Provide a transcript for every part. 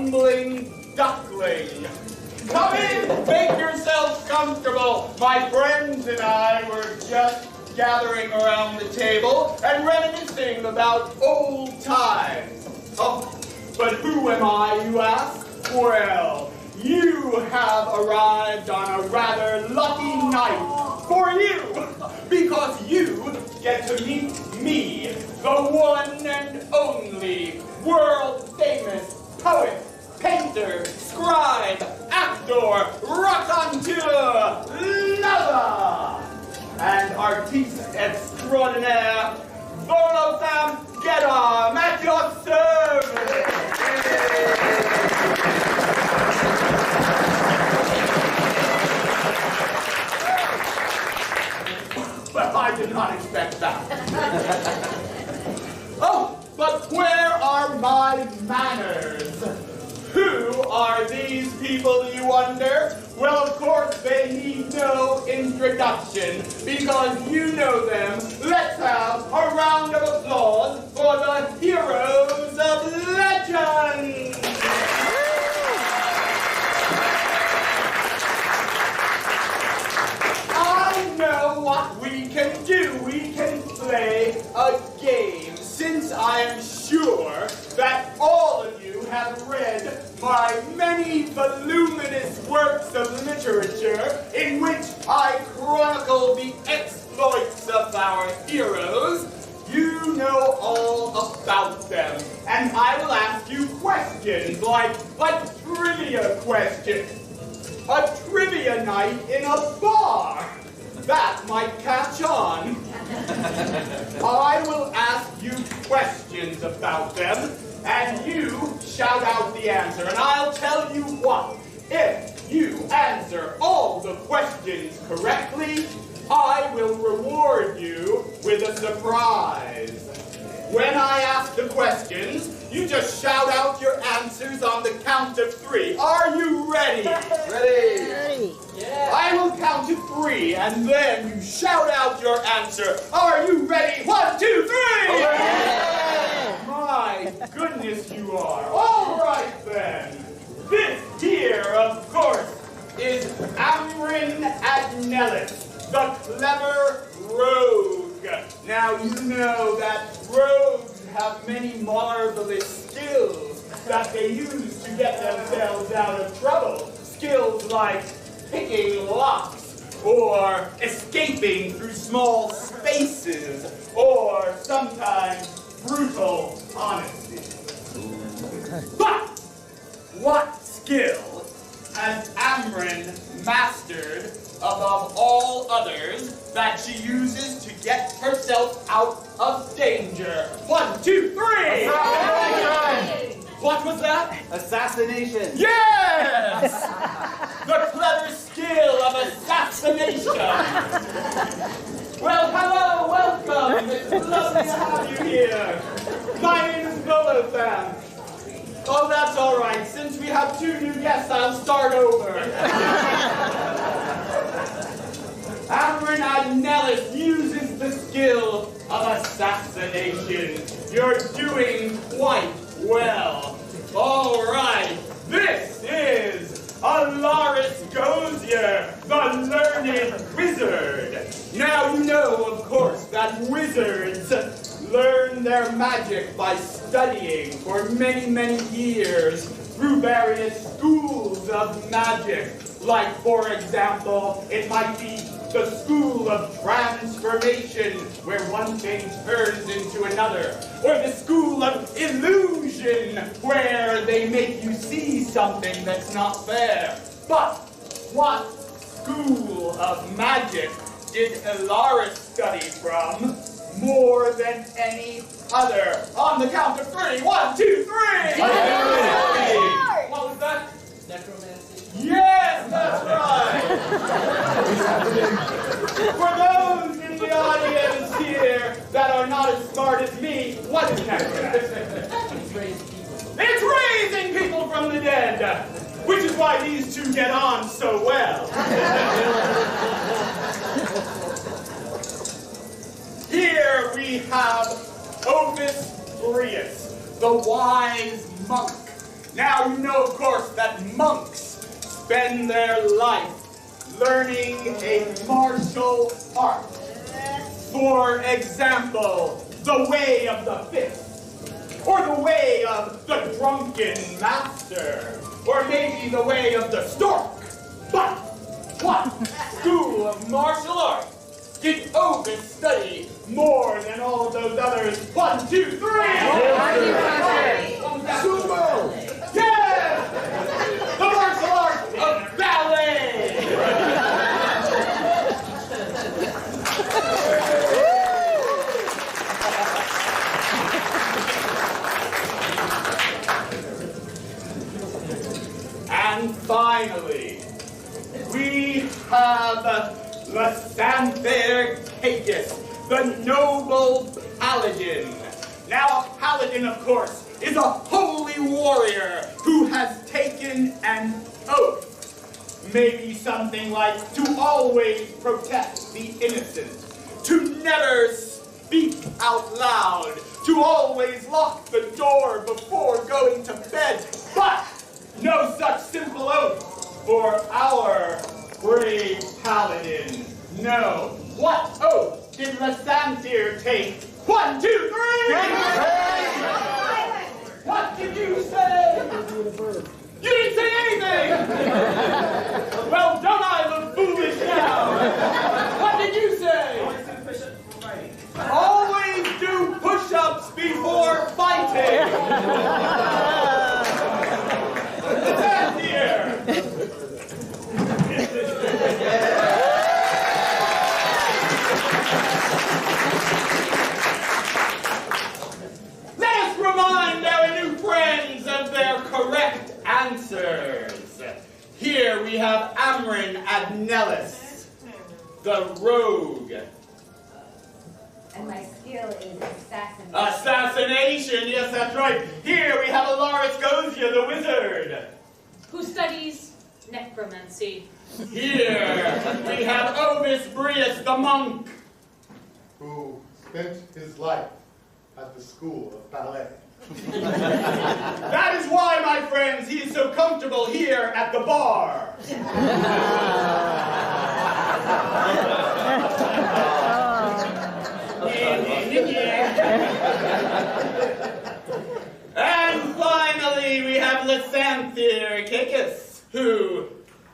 tumbling duckling. Come in, make yourselves comfortable. My friends and I were just gathering around the table and reminiscing about old times. Oh, but who am I, you ask? Well, you have arrived on a rather lucky night for you, because you get to meet me, the one and only world-famous poet, painter, scribe, actor, raconteur, lover, and artiste extraordinaire, Valerie-Yield-on-Green, at your service. Well, I did not expect that. Oh, but where are my manners? Who are these people, you wonder? Well, of course, they need no introduction, because you know them. Let's have a round of applause for the heroes of legend! I know what we can do. We can play a game, since I am sure that all of you have read my many voluminous works of literature in which I chronicle the exploits of our heroes. You know all about them, and I will ask you questions like trivia questions. A trivia night in a bar. That might catch on. I will ask you questions about them, and you shout out the answer. And I'll tell you what, if you answer all the questions correctly, I will reward you with a surprise. When I ask the questions, you just shout out your answers on the count of 3. Are you ready? Ready. Yeah. I will count to 3, and then you shout out your answer. Are you ready? 1, 2, 3! Yeah. My goodness, you are. All right, then. This here, of course, is Amrin Adnelis, the clever rogue. Now, you know that rogues have many marvelous skills that they use to get themselves out of trouble. Skills like picking locks, or escaping through small spaces, or sometimes brutal honesty. But what skill has Amrin mastered above all others that she uses to get herself out of danger? 1, 2, 3! Assassination! What was that? Assassination! Yes! The clever skill of assassination! Well, hello, welcome! It's lovely to have you here. My name is Valerie-Yield-on-Green. Oh, that's all right. Since we have 2 new guests, I'll start over. Amrin Adnelis uses the skill of assassination. You're doing quite well. All right. This is Alaris Gozier, the learned wizard. Now, you know, of course, that wizards learn their magic by studying for many, many years through various schools of magic. Like, for example, it might be the school of transformation, where one thing turns into another. Or the school of illusion, where they make you see something that's not there. But what school of magic did Alaris study from more than any other? On the count of 3. 1, 2, 3! What was that? Necromancer. Yes, that's right! For those in the audience here that are not as smart as me, what is necromancy? It's raising people from the dead, which is why these two get on so well. Here we have Opus Brius, the wise monk. Now you know, of course, that monks spend their life learning a martial art. For example, the way of the fist, or the way of the drunken master, or maybe the way of the stork. But what school of martial arts did Ovis study more than all those others? 1, 2, 3! Sumo! Yes! The martial art of ballet! And finally, we have Lysander Cacus, the noble paladin. Now, a paladin, of course, is a holy warrior who has taken an oath. Maybe something like to always protect the innocent, to never speak out loud, to always lock the door before going to bed. But no such simple oath for our brave paladin. No. What oath did Lysander take? 1, 2, 3! What did you say? You didn't say anything! Well, don't I look foolish now? What did you say? Always do push-ups before fighting! Stand here! Let us remind our new friends of their correct answers. Here we have Amrin Adnelis, the rogue. And my skill is assassination. Assassination, yes, that's right. Here we have Alaris Gozia, the wizard. Who studies necromancy. Here we have Ovis Brius, the monk. Who spent his life at the school of ballet. That is why, my friends, he is so comfortable here at the bar. And finally, we have Lysander Cacus, who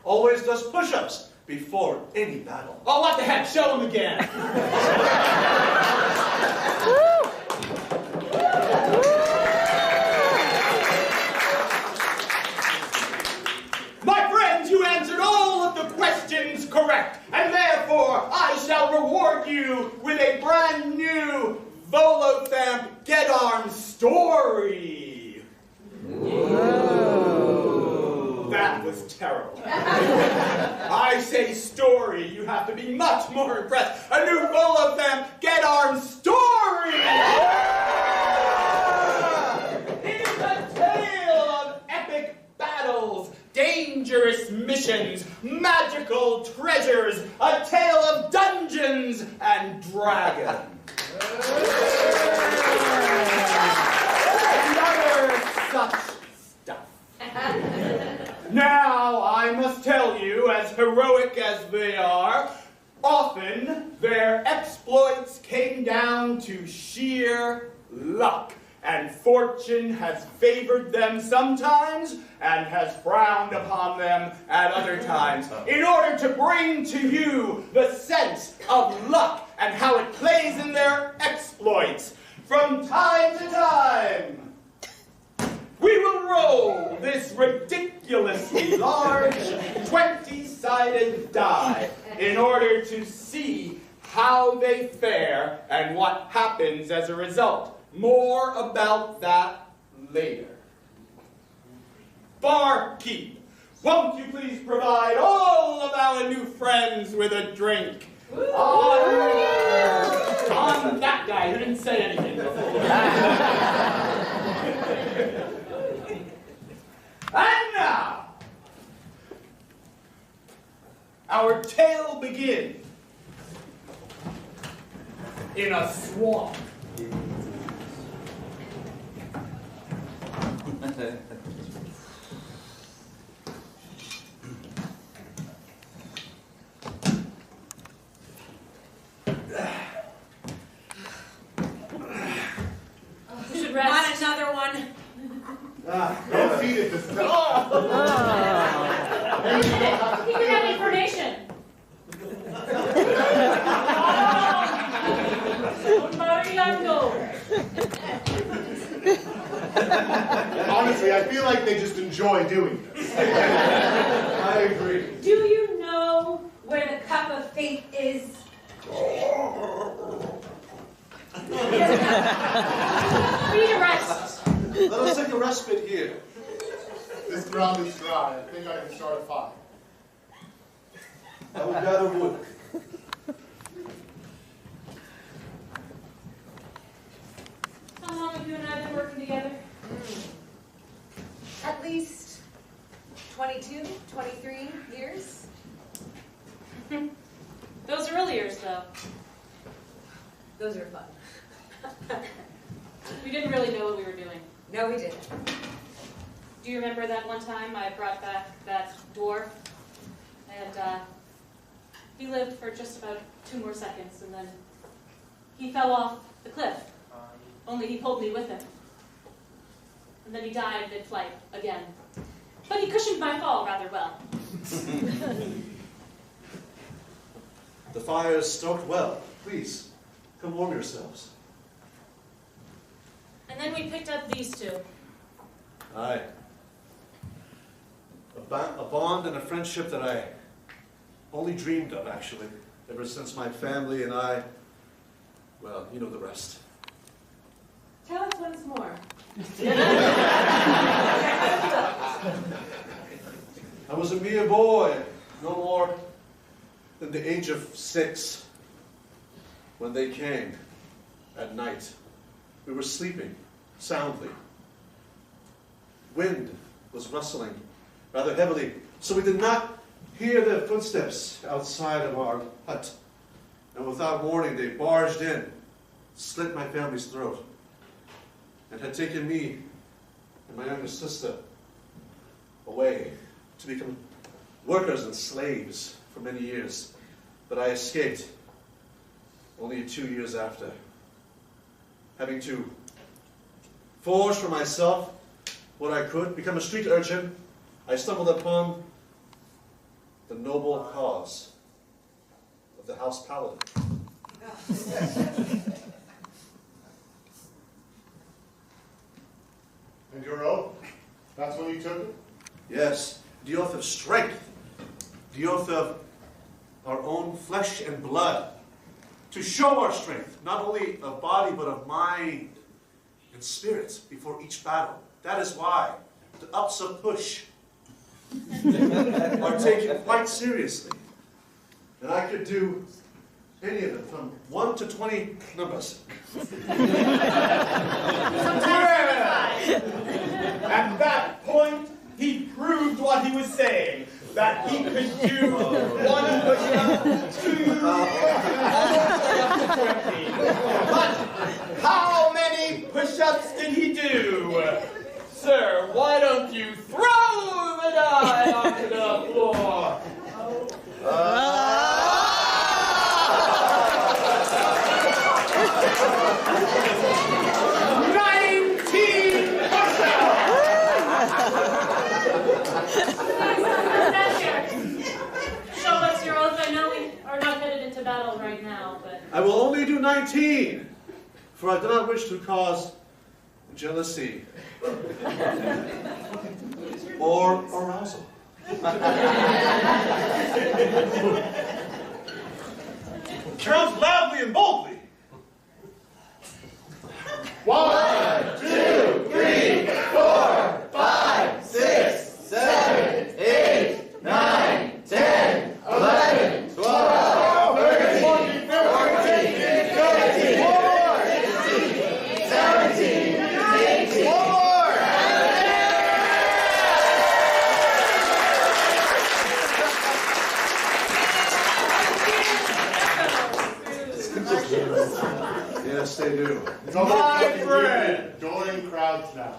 always does push-ups before any battle. oh, what the heck? Show him again. My friends, you answered all of the questions correct, and therefore I shall reward you with a brand new Volothamp Get Arm story. Whoa. That was terrible. I say story, you have to be much more impressed. A new Volothamp Get Arm story! It is a tale of epic battles, dangerous missions, magical treasures, a tale of dungeons and dragons. And other such stuff. Now, I must tell you, as heroic as they are, often their exploits came down to sheer luck. And fortune has favored them sometimes and has frowned upon them at other times, in order to bring to you the sense of luck and how it plays in their exploits. From time to time, we will roll this ridiculously large 20-sided die in order to see how they fare and what happens as a result. More about that later. Barkeep, won't you please provide all of our new friends with a drink? On that guy who didn't say anything before. And now, our tale begins in a swamp. You should rest. Want another one? Don't feed it this time. He can have information. Honestly, I feel like they just enjoy doing this. I agree. Do you know where the cup of fate is? We need a rest. Let us take a respite here. This ground is dry. I think I can start a fire. I will gather wood. How long have you and I been working together? At least 22, 23 years. Those early years, though. Those are fun. We didn't really know what we were doing. No, we didn't. Do you remember that one time I brought back that dwarf? And he lived for just about 2 more seconds, and then he fell off the cliff. Only he pulled me with him. And then he died mid-flight again. But he cushioned my fall rather well. The fire is stoked well. Please, come warm yourselves. And then we picked up these two. Aye. A bond and a friendship that I only dreamed of, actually, ever since my family and I, well, you know the rest. Tell us once more. I was a mere boy, no more than the age of 6, when they came at night. We were sleeping soundly. Wind was rustling rather heavily, so we did not hear their footsteps outside of our hut. And without warning, they barged in, slit my family's throat, and had taken me and my younger sister away to become workers and slaves for many years. But I escaped only 2 years after, having to forge for myself what I could, become a street urchin. I stumbled upon the noble cause of the House Paladin. And your oath? That's when you took it? Yes, the oath of strength, the oath of our own flesh and blood, to show our strength, not only of body, but of mind and spirit before each battle. That is why the ups of push are taken quite seriously. And I could do any of them, from 1 to 20 numbers. At that point, he proved what he was saying, that he could do 1 push-up, 2, almost up to 20. But how many push-ups did he do? Sir, why don't you throw the die onto the floor? 19 Show us your oath. I know we are not headed into battle right now, but I will only do 19, for I do not wish to cause jealousy or arousal. Count loudly and boldly. 1, 2, 3, 4, 5, 6, 7, 8, 9, 10, 11, 12, 13, 14, 15, 16, 17, 18. Yes, they do. No more My fucking friend. joining crowds now.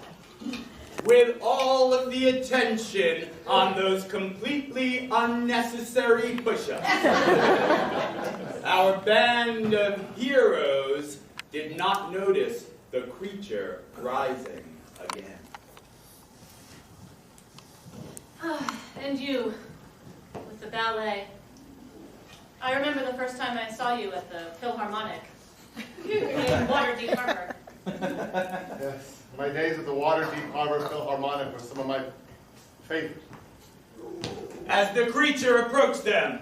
with all of the attention on those completely unnecessary push-ups. Our band of heroes did not notice the creature rising again. And you, with the ballet. I remember the first time I saw you at the Philharmonic in Waterdeep Harbor. Yes, my days at the Waterdeep Harbor Philharmonic were some of my favorites. As the creature approached them,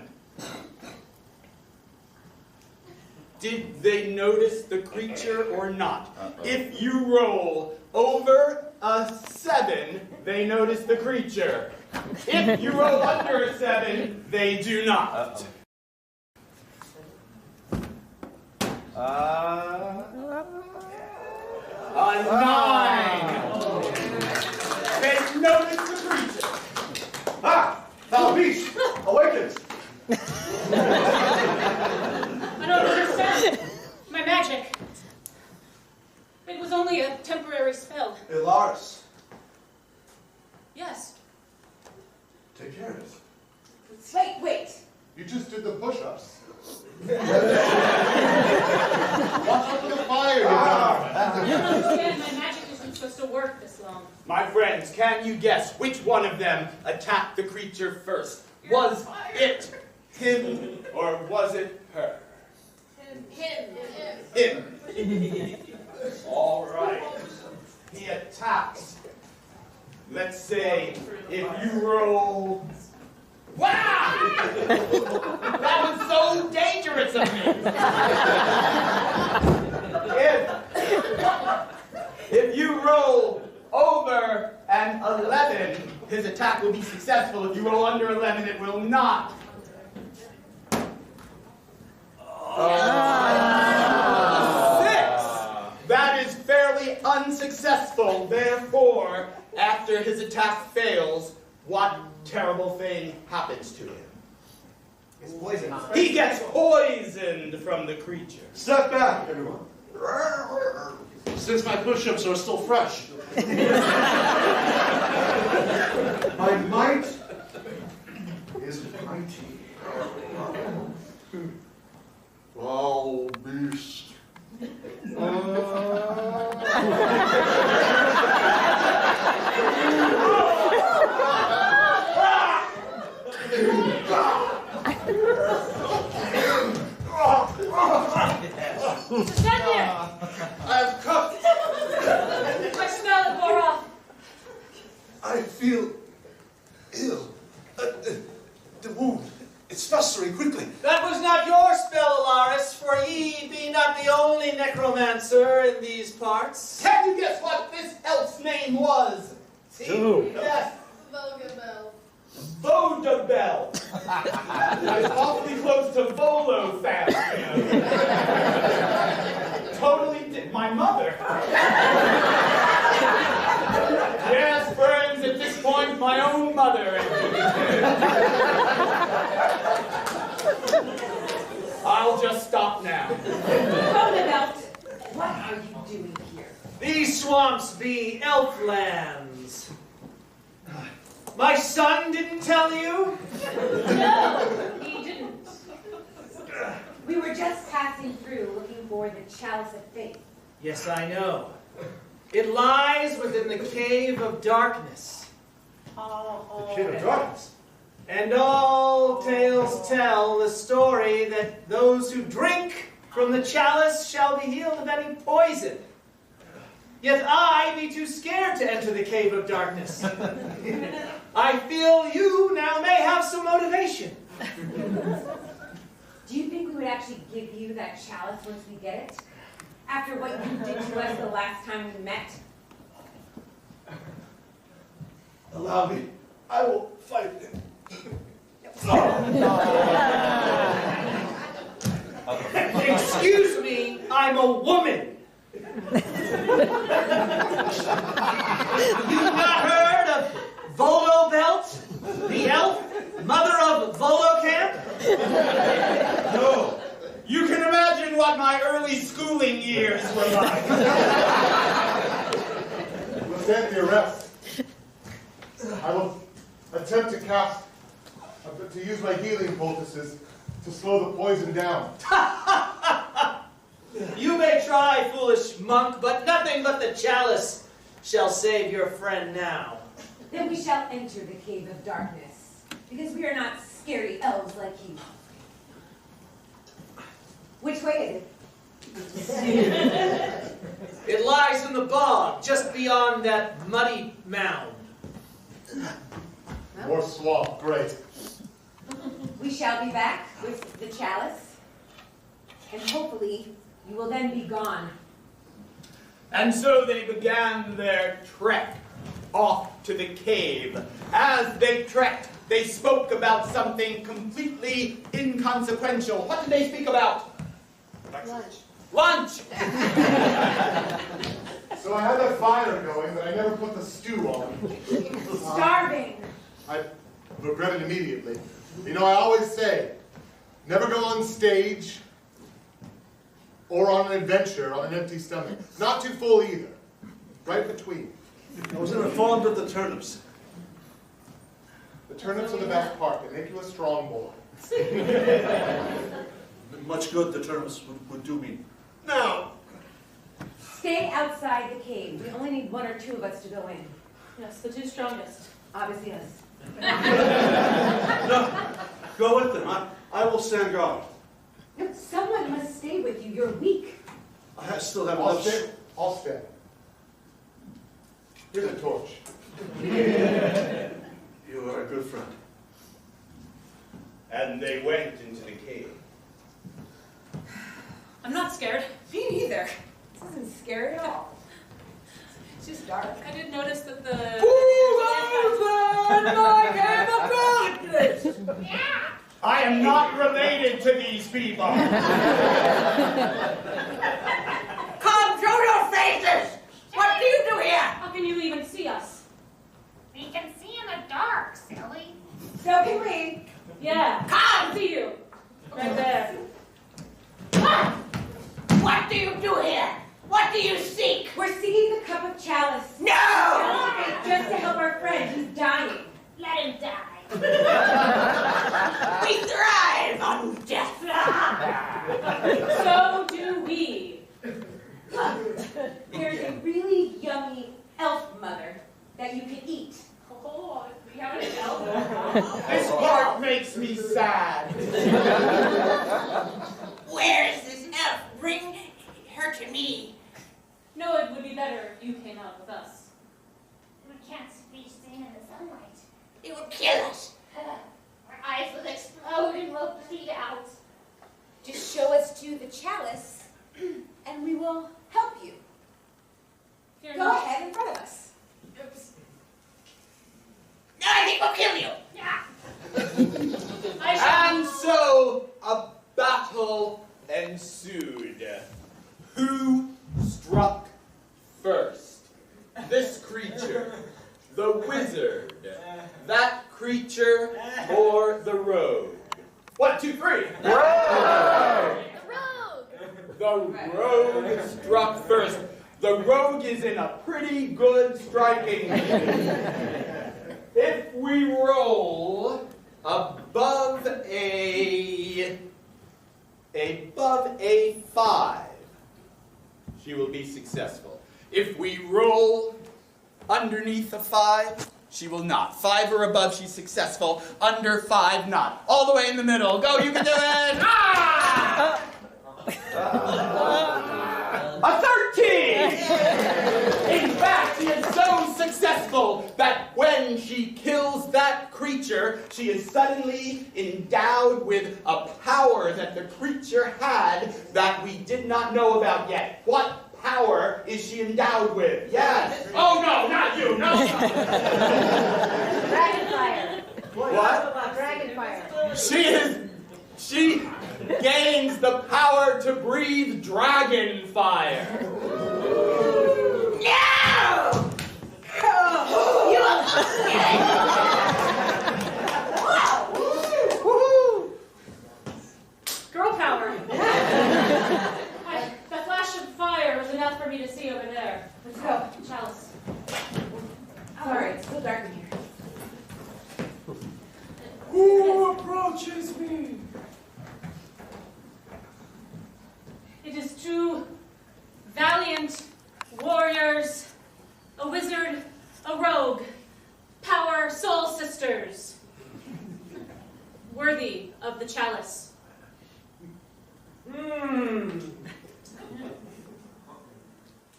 did they notice the creature or not? If you roll over a 7, they notice the creature. If you roll under a 7, they do not. A 9. They notice the creature. Ah! Thou beast! Awakens! I don't understand. My magic. It was only a temporary spell. Ilaris, Yes. take care of it. Wait. You just did the push-ups. Watch out for the fire, you I don't understand. My magic isn't supposed to work this long. My friends, can you guess which one of them attacked the creature first? Was it him or was it her? Him. All right. He attacks. Let's say if you roll. Wow! That was so dangerous of me. If you roll over an 11, his attack will be successful. If you roll under 11, it will not. 6. That is fairly unsuccessful. Therefore, after his attack fails, what terrible thing happens to him? It's poison. He gets poisoned from the creature. Step back, everyone. Since my push-ups are still fresh. My might is mighty. Foul beast. Stand there! I'm cuffed. I smell it wore off. I feel ill. The wound, it's festering quickly. That was not your spell, Alaris, for ye be not the only necromancer in these parts. Can you guess what this elf's name was? Yes. Vodabel. It's awfully close to Volo family. Totally my mother. Yes, friends, at this point, my own mother. I'll just stop now. Roundabout, what are you doing here? These swamps be elf lands. My son didn't tell you? No, he didn't. We were just passing through looking for the Chalice of Faith. Yes, I know. It lies within the Cave of Darkness. The Cave of Darkness. And all tales tell the story that those who drink from the chalice shall be healed of any poison. Yet I be too scared to enter the Cave of Darkness. I feel you now may have some motivation. Do you think we would actually give you that chalice once we get it? After what you did to us the last time we met? Allow me. I will fight it. Excuse me, I'm a woman. You've not heard of Volo Belt, the elf, mother of Volo Camp? No. You can imagine what my early schooling years were like. We'll stand the arrest. I will attempt to use my healing poultices to slow the poison down. You may try, foolish monk, but nothing but the chalice shall save your friend now. Then we shall enter the cave of darkness, because we are not scary elves like you. Which way is it? It lies in the bog, just beyond that muddy mound. More swamp, great. We shall be back with the chalice, and hopefully you will then be gone. And so they began their trek off to the cave. As they trekked, they spoke about something completely inconsequential. What did they speak about? Lunch. Lunch! So I had that fire going, but I never put the stew on. Starving. I regret it immediately. You know, I always say, never go on stage or on an adventure on an empty stomach. Not too full either. Right between. I was informed of the turnips. The turnips are the best part. They make you a strong boy. Much good the turnips would do me. Now, Stay outside the cave. We only need one or two of us to go in. Yes, the two strongest. Obviously us. No, go with them. I will stand guard. No, someone must stay with you. You're weak. I still have I'll enough. stay. I'll stay. Here's a torch. You are a good friend. And they went into the cave. I'm not scared. Me neither. This isn't scary at all. It's just dark. I did notice that the... I am not related to these people. Come, show your faces! What do you do here? How can you even see us? We can see in the dark, silly. So can we. Yeah. Come! I see you. Right there. What do you do here? What do you seek? We're seeking the cup of chalice. No! Just to help our friend. He's dying. Let him die. We thrive on death. So do we. There's a really yummy elf mother that you can eat. Oh, we have an elf. This part makes me sad. Where is this elf? Bring her to me. No, it would be better if you came out with us. We can't be seen in the sunlight. It will kill us. Our eyes will explode and we'll bleed out. Just show us to the chalice, and we will help you. Fear Go not. ahead in front of us. No, I think we'll kill you. I shall. And so a battle ensued. Who struck first? This creature, the wizard, that creature, or the rogue? 1, 2, 3. The road! The rogue struck first. The rogue is in a pretty good striking position. If we roll above a 5, she will be successful. If we roll underneath a 5, she will not. 5 or above, she's successful. Under 5, not. All the way in the middle. Go, you can do it! Ah! A 13! In fact, she is so successful that when she kills that creature, she is suddenly endowed with a power that the creature had that we did not know about yet. What power is she endowed with? Yes. Oh, no, not you. No. Dragonfire. What? Dragonfire. She gains the power to breathe dragon fire. No! You Girl power. The flash of fire was enough for me to see over there. Let's go. Chalice. All right. jesters, worthy of the chalice.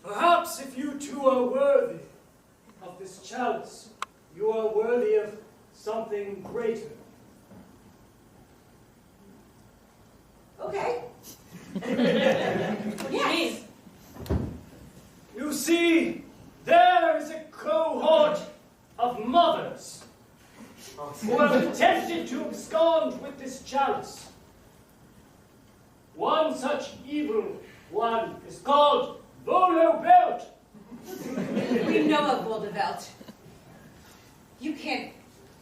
Perhaps if you two are worthy of this chalice, you are worthy of something greater. Okay. What do you mean? You see, there is a cohort of mothers who have attempted to abscond with this chalice. One such evil one is called Volobelt. We know of Vaudevelt. You can't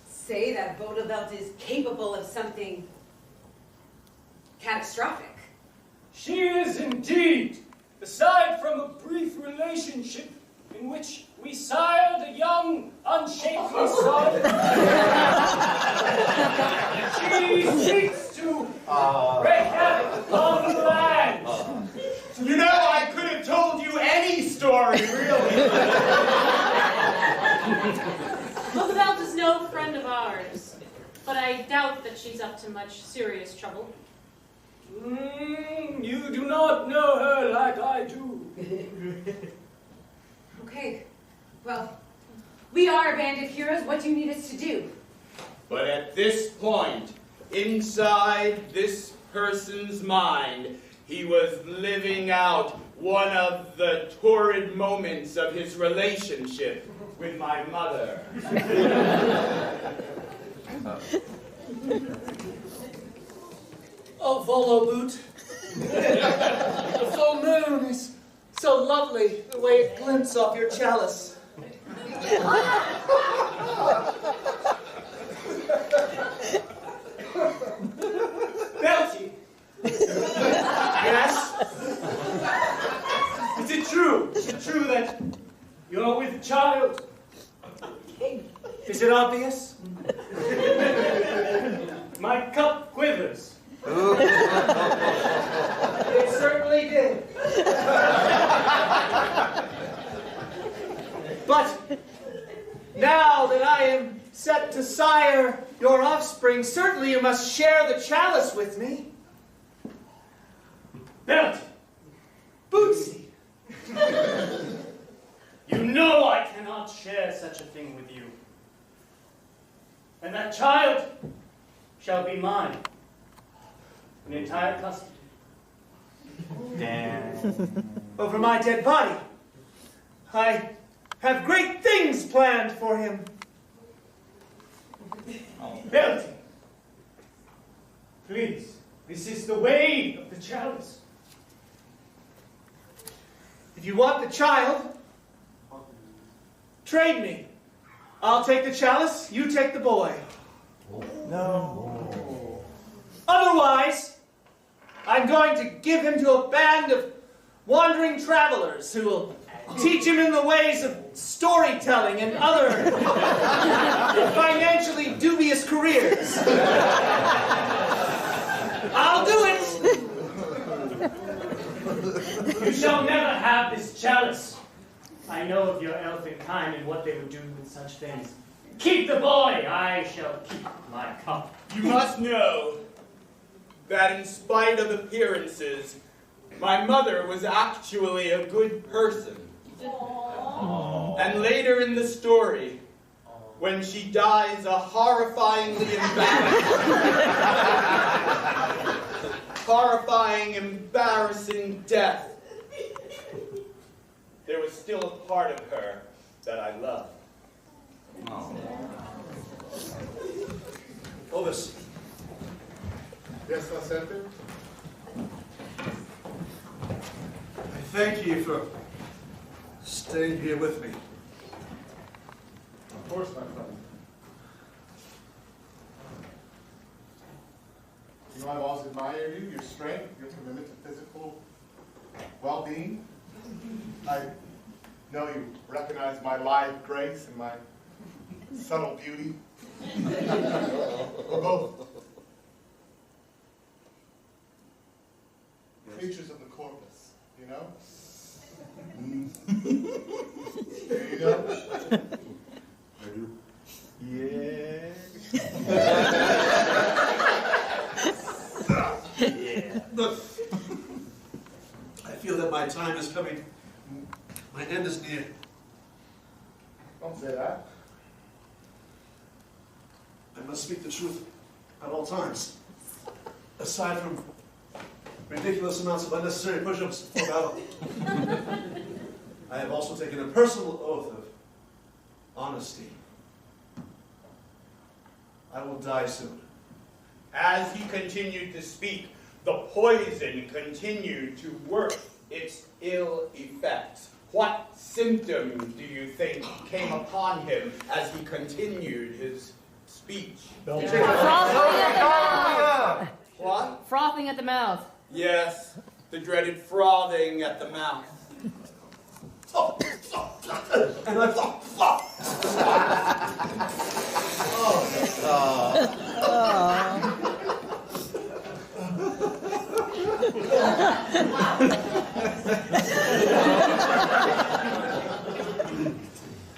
say that Vaudevelt is capable of something catastrophic. She is indeed, aside from a brief relationship in which we sired a young, unshapely son. She seeks to wreak havoc on the land. You know, I could have told you any story, really. Vaudevelt is no friend of ours, but I doubt that she's up to much serious trouble. You do not know her like I do. Okay, well, we are bandit heroes. What do you need us to do? But at this point, inside this person's mind, he was living out one of the torrid moments of his relationship with my mother. Oh, Volo Boot. The full moon is so lovely, the way it glints off your chalice. Belty! Yes? Is it true? Is it true that you're with child? Is it obvious? My cup quivers. It certainly did. But now that I am set to sire your offspring, certainly you must share the chalice with me. Belty! Bootsy! You know I cannot share such a thing with you. And that child shall be mine. In entire custody. Over my dead body. I have great things planned for him. Belty! Please, this is the way of the chalice. If you want the child, trade me. I'll take the chalice, you take the boy. No. Otherwise, I'm going to give him to a band of wandering travelers who will teach him in the ways of storytelling and other financially dubious careers. I'll do it. You shall never have this chalice. I know of your elfin kind and what they would do with such things. Keep the boy, I shall keep my cup. You must know that in spite of appearances, my mother was actually a good person. And later in the story, when she dies a horrifyingly embarrassing death, there was still a part of her that I loved. Ovis. Yes, Assassinator? I thank you for staying here with me. Of course, my friend. You know, I've always admired you, your strength, your commitment to physical well-being. I know you recognize my lithe grace and my subtle beauty. We're both creatures of the corpus, you know? You know? I do. Yeah. time is coming. My end is near. Don't say that. I must speak the truth at all times. Aside from ridiculous amounts of unnecessary push-ups before battle, I have also taken a personal oath of honesty. I will die soon. As he continued to speak, the poison continued to work its ill effects. What symptoms do you think came upon him as he continued his speech? Frothing at the mouth. What? Frothing at the mouth. Yes, the dreaded frothing at the mouth. And I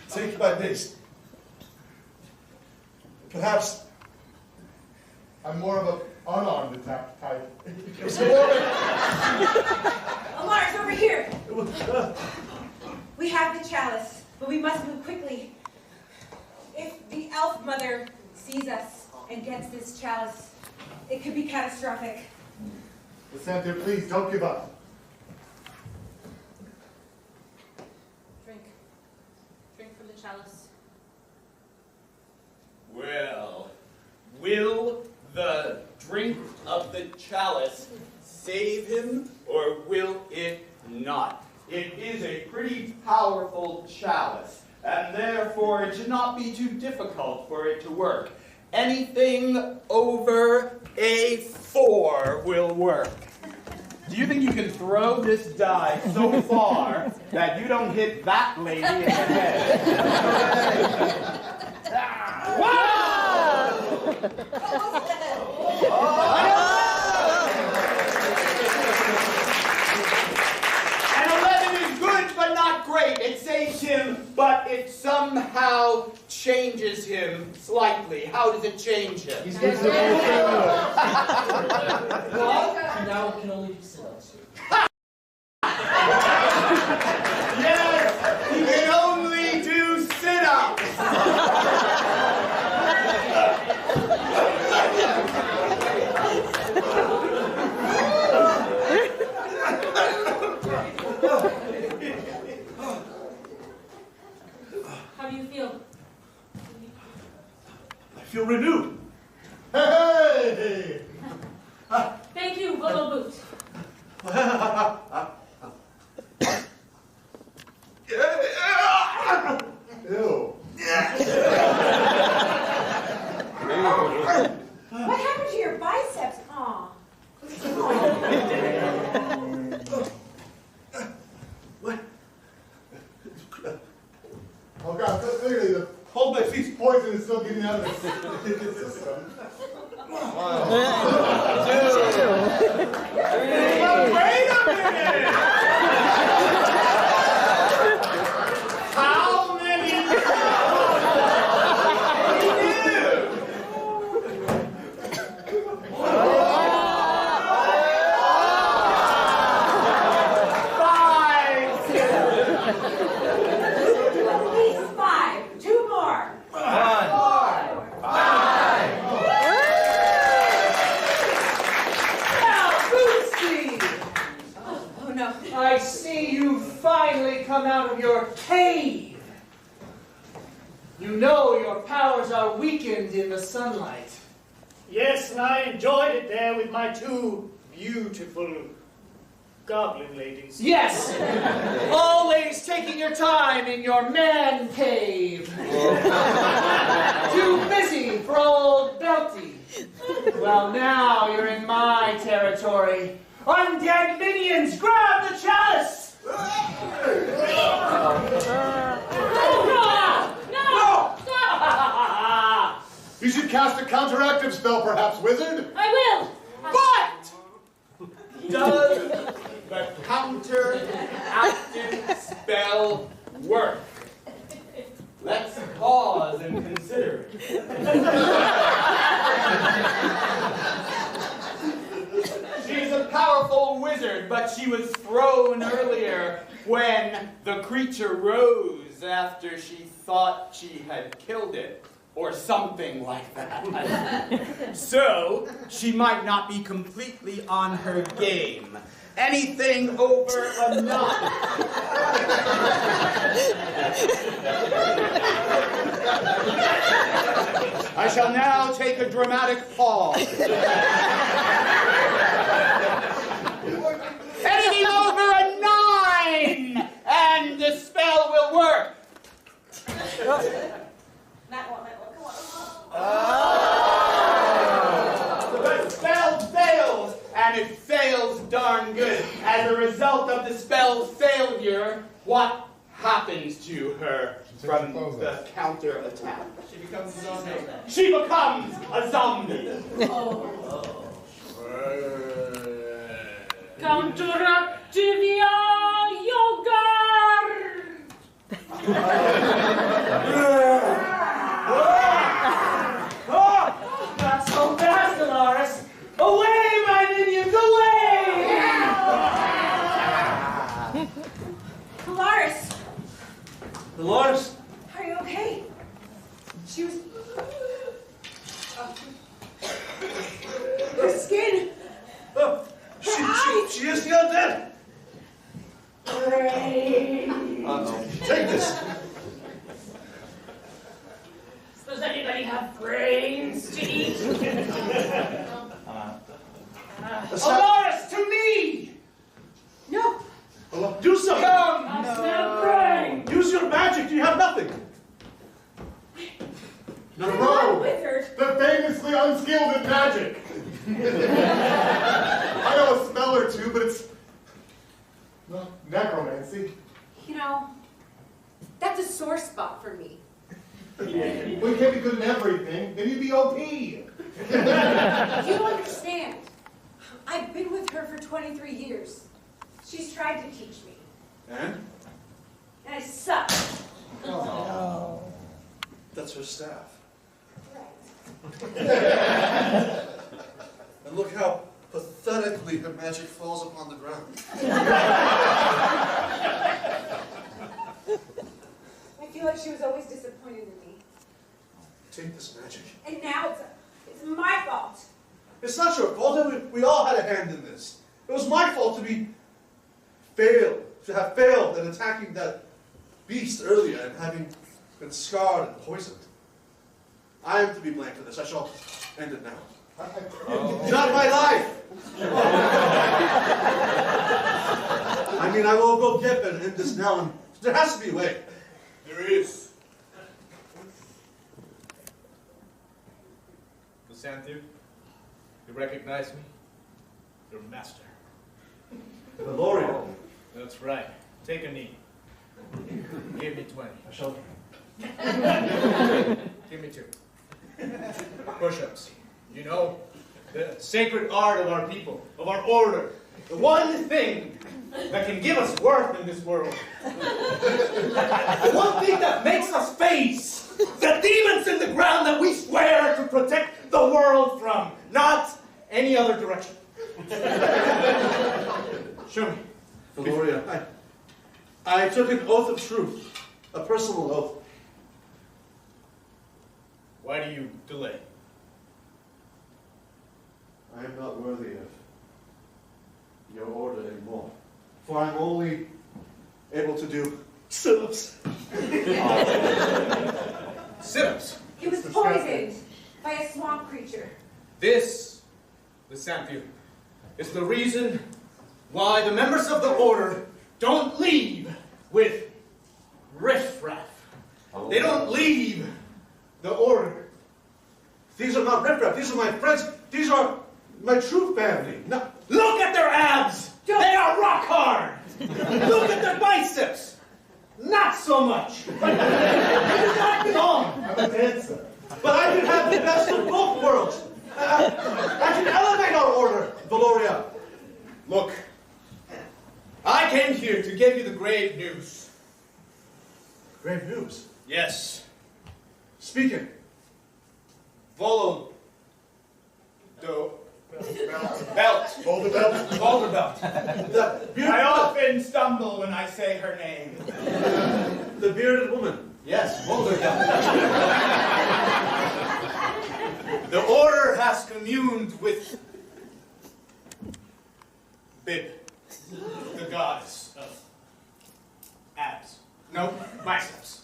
take my days. Perhaps I'm more of an unarmed attack type. Alar's over here. We have the chalice, but we must move quickly. If the elf mother sees us and gets this chalice, it could be catastrophic. Assassinator, please don't give up. Drink. Drink from the chalice. Well, will the drink of the chalice save him, or will it not? It is a pretty powerful chalice, and therefore it should not be too difficult for it to work. Anything over a 4 will work. Do you think you can throw this die so far that you don't hit that lady in the head? An 11 is good, but not great. It saves him, but it somehow changes him slightly. How does it change him? He's What? now can only be sit-ups. Yes, he can only do sit-ups. How do you feel? I feel renewed. Hey! Thank you, Willow Boot. Ew. What happened to your biceps? Aw. What? Oh God, clearly the Hold my feet. poison is still getting out of his system. But wait a minute! How many At least 5. 2 more. 4. 5. Now, Bootsy! Oh no. I see you finally come out of your cave. You know your powers are weakened in the sunlight. Yes, and I enjoyed it there with my 2 beautiful goblin ladies. Yes! Always taking your time in your man cave. Too busy for old Belty. Well, now you're in my territory. Undead minions, grab the chalice! No! Stop! You should cast a counteractive spell, perhaps, wizard? I will! What does the counteractive spell work? Let's pause and consider it. She's a powerful wizard, but she was thrown earlier creature rose after she thought she had killed it, or something like that. So, she might not be completely on her game. Anything over a 9. I shall now take a dramatic pause. Anything over a 9, and the spell will work. That one. The spell fails, and it fails darn good. As a result of the spell's failure, what happens to her from the counter attack? She becomes a zombie. She becomes a zombie. Counteractivia yoga. Not so fast, Dolores. Away, my minions, away! Polaris, Dolores? are you okay? She was... her skin... She is still dead. Take this. Does anybody have brains to eat? Dolores, to me! No, Do something. I smell brain! Use your magic. You have nothing. You're I'm not a wrong. wizard. The famously unskilled in magic. I know a spell or two, but it's not necromancy. You know, that's a sore spot for me. We can't be good at everything, then you'd be OP. You don't understand. I've been with her for 23 years. She's tried to teach me. And? And I suck. That's her staff. Right. And look how pathetically her magic falls upon the ground. I feel like she was always disappointed in me. Take this magic. And now it's my fault. It's not your fault. We all had a hand in this. It was my fault to have failed in attacking that beast earlier and having been scarred and poisoned. I am to be blamed for this. I shall end it now. Not my life! I mean, I will go get and end this now, and there has to be a way. There is. Santhu, you recognize me? Your master. Valerie-Yield. That's right. Take a knee. Give me 20. I shall. Give me 2. Push-ups. You know, the sacred art of our people, of our order. The one thing that can give us worth in this world. The one thing that makes us face the demons in the ground that we swear to protect the world from, not any other direction. Show me. Valerie-Yield, I took an oath of truth, a personal oath. Why do you delay? I am not worthy of your order anymore, for I'm only able to do sit-ups. Sit-ups. He was poisoned by a swamp creature. This, the Santhu, is the reason why the members of the order don't leave with riffraff. They don't leave the order. These are not riffraff. These are my friends. These are my true family. No. Look at their abs! They are rock hard! Look at their biceps! Not so much! They do not belong! I'm a dancer. But I can have the best of both worlds. I can elevate our order, Valerie-Yield. Look, I came here to give you the grave news. Grave news. Yes. Speaking. Follow. Belt. Boulder belt. Boulder belt. The I bearded, often stumble when I say her name. the bearded woman. Yes, Boulder belt. The order has communed with Bib, the goddess of abs. No, biceps.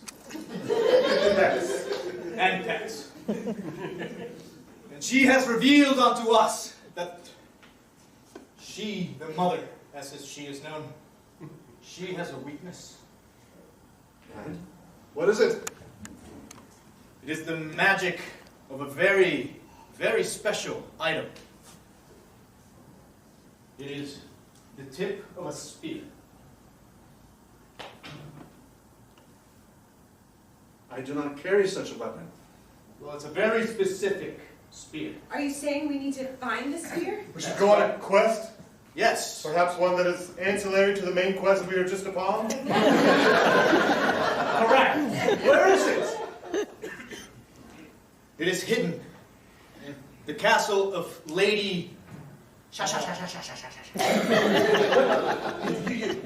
And pecs. And she has revealed unto us that she, the mother, as she is known, she has a weakness. And what is it? It is the magic of a very, very special item. It is the tip of a spear. I do not carry such a weapon. Well, it's a very specific spear. Are you saying we need to find the spear? We should go on a quest. Yes. Perhaps one that is ancillary to the main quest we are just upon. Correct. Where is it? It is hidden in the castle of Lady.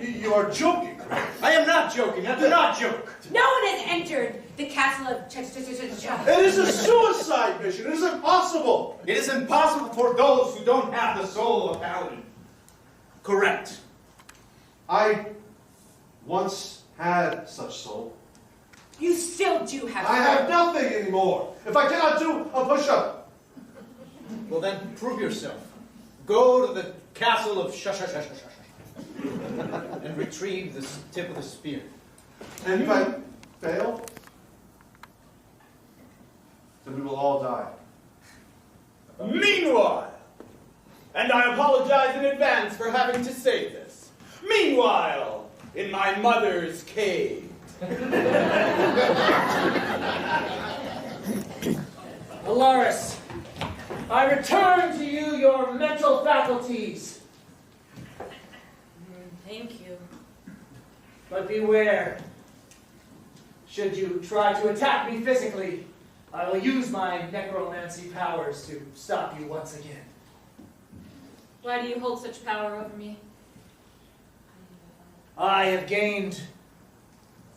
You are joking. I am not joking. I do not joke. No one has entered the castle of It is a suicide mission. It is impossible. It is impossible for those who don't have the soul of Paladin. Correct. I once had such soul. You still do have I have nothing anymore. If I cannot do a push-up. Well, then prove yourself. Go to the castle of and retrieve the tip of the spear. And if I fail, then we will all die. Meanwhile, and I apologize in advance for having to say this. Meanwhile, in my mother's cave. Alaris, I return to you your mental faculties. Thank you. But beware. Should you try to attack me physically, I will use my necromancy powers to stop you once again. Why do you hold such power over me? I have gained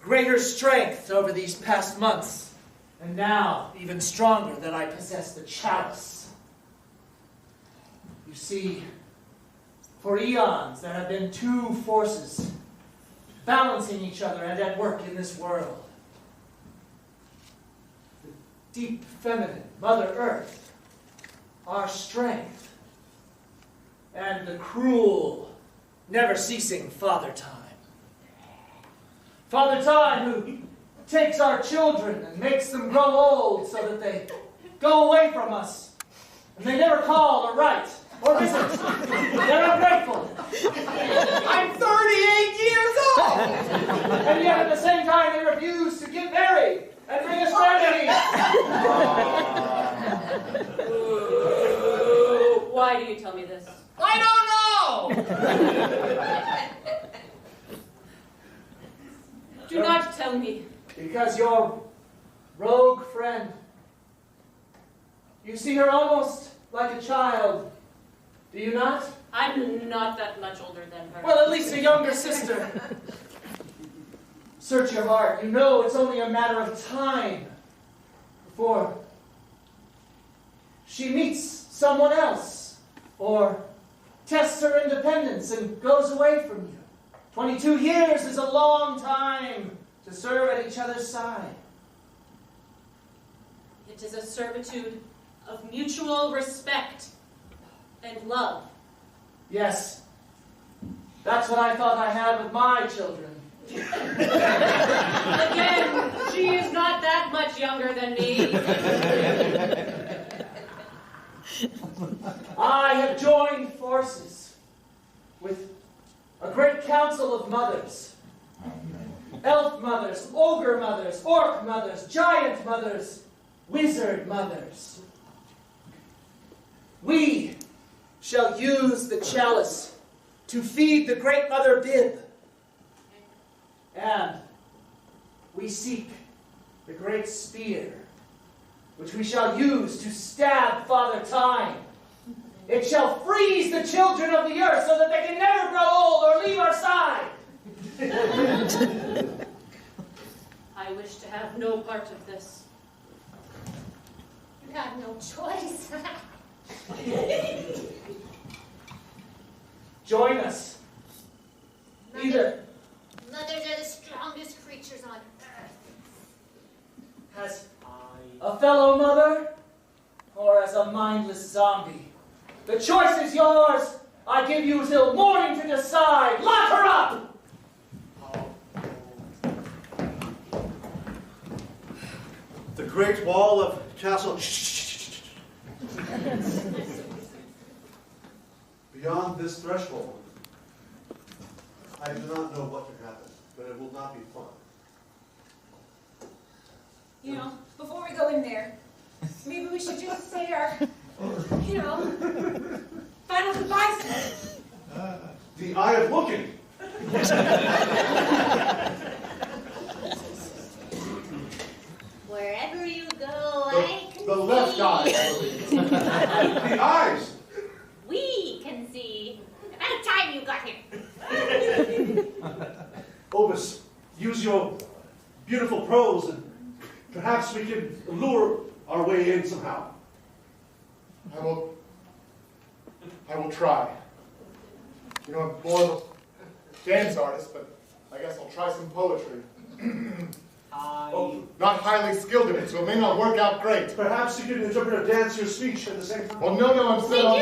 greater strength over these past months, and now even stronger that I possess the chalice. You see, for eons there have been two forces balancing each other and at work in this world. The deep feminine, Mother Earth, our strength, and the cruel, never-ceasing Father Time. Father Time, who takes our children and makes them grow old so that they go away from us, and they never call or write or visit. They're ungrateful. I'm 38 years old! And yet at the same time they refuse to get married and bring us families. Why do you tell me this? I don't know! Do not tell me. Because your rogue friend, you see her almost like a child, do you not? I'm not that much older than her. Well, at least a younger sister. Search your heart. You know it's only a matter of time before she meets someone else or tests her independence and goes away from you. 22 years is a long time to serve at each other's side. It is a servitude of mutual respect and love. Yes, that's what I thought I had with my children. Again, she is not that much younger than me. I have joined forces with a great council of mothers. Elf mothers, ogre mothers, orc mothers, giant mothers, wizard mothers. We shall use the chalice to feed the great mother Bib. And we seek the great spear, which we shall use to stab Father Time. It shall freeze the children of the earth so that they can never grow old or leave our side. I wish to have no part of this. You have no choice. Join us. Either Mothers are the strongest creatures on earth. as a fellow mother or as a mindless zombie. The choice is yours. I give you till morning to decide. Lock her up! The great wall of castle. Beyond this threshold, I do not know what can happen, but it will not be fun. You know, before we go in there, maybe we should just say our, final goodbyes. The eye of looking. Wherever you go, I can The left see. eye, I believe. The eyes. We can see. About time you got here. Ovis, use your beautiful prose and perhaps we can lure our way in somehow. I will try. You know, I'm more of a dance artist, but I guess I'll try some poetry. Not highly skilled in it, so it may not work out great. Perhaps you can interpret a dance your speech at the same time. Well, no, I'm We set do on like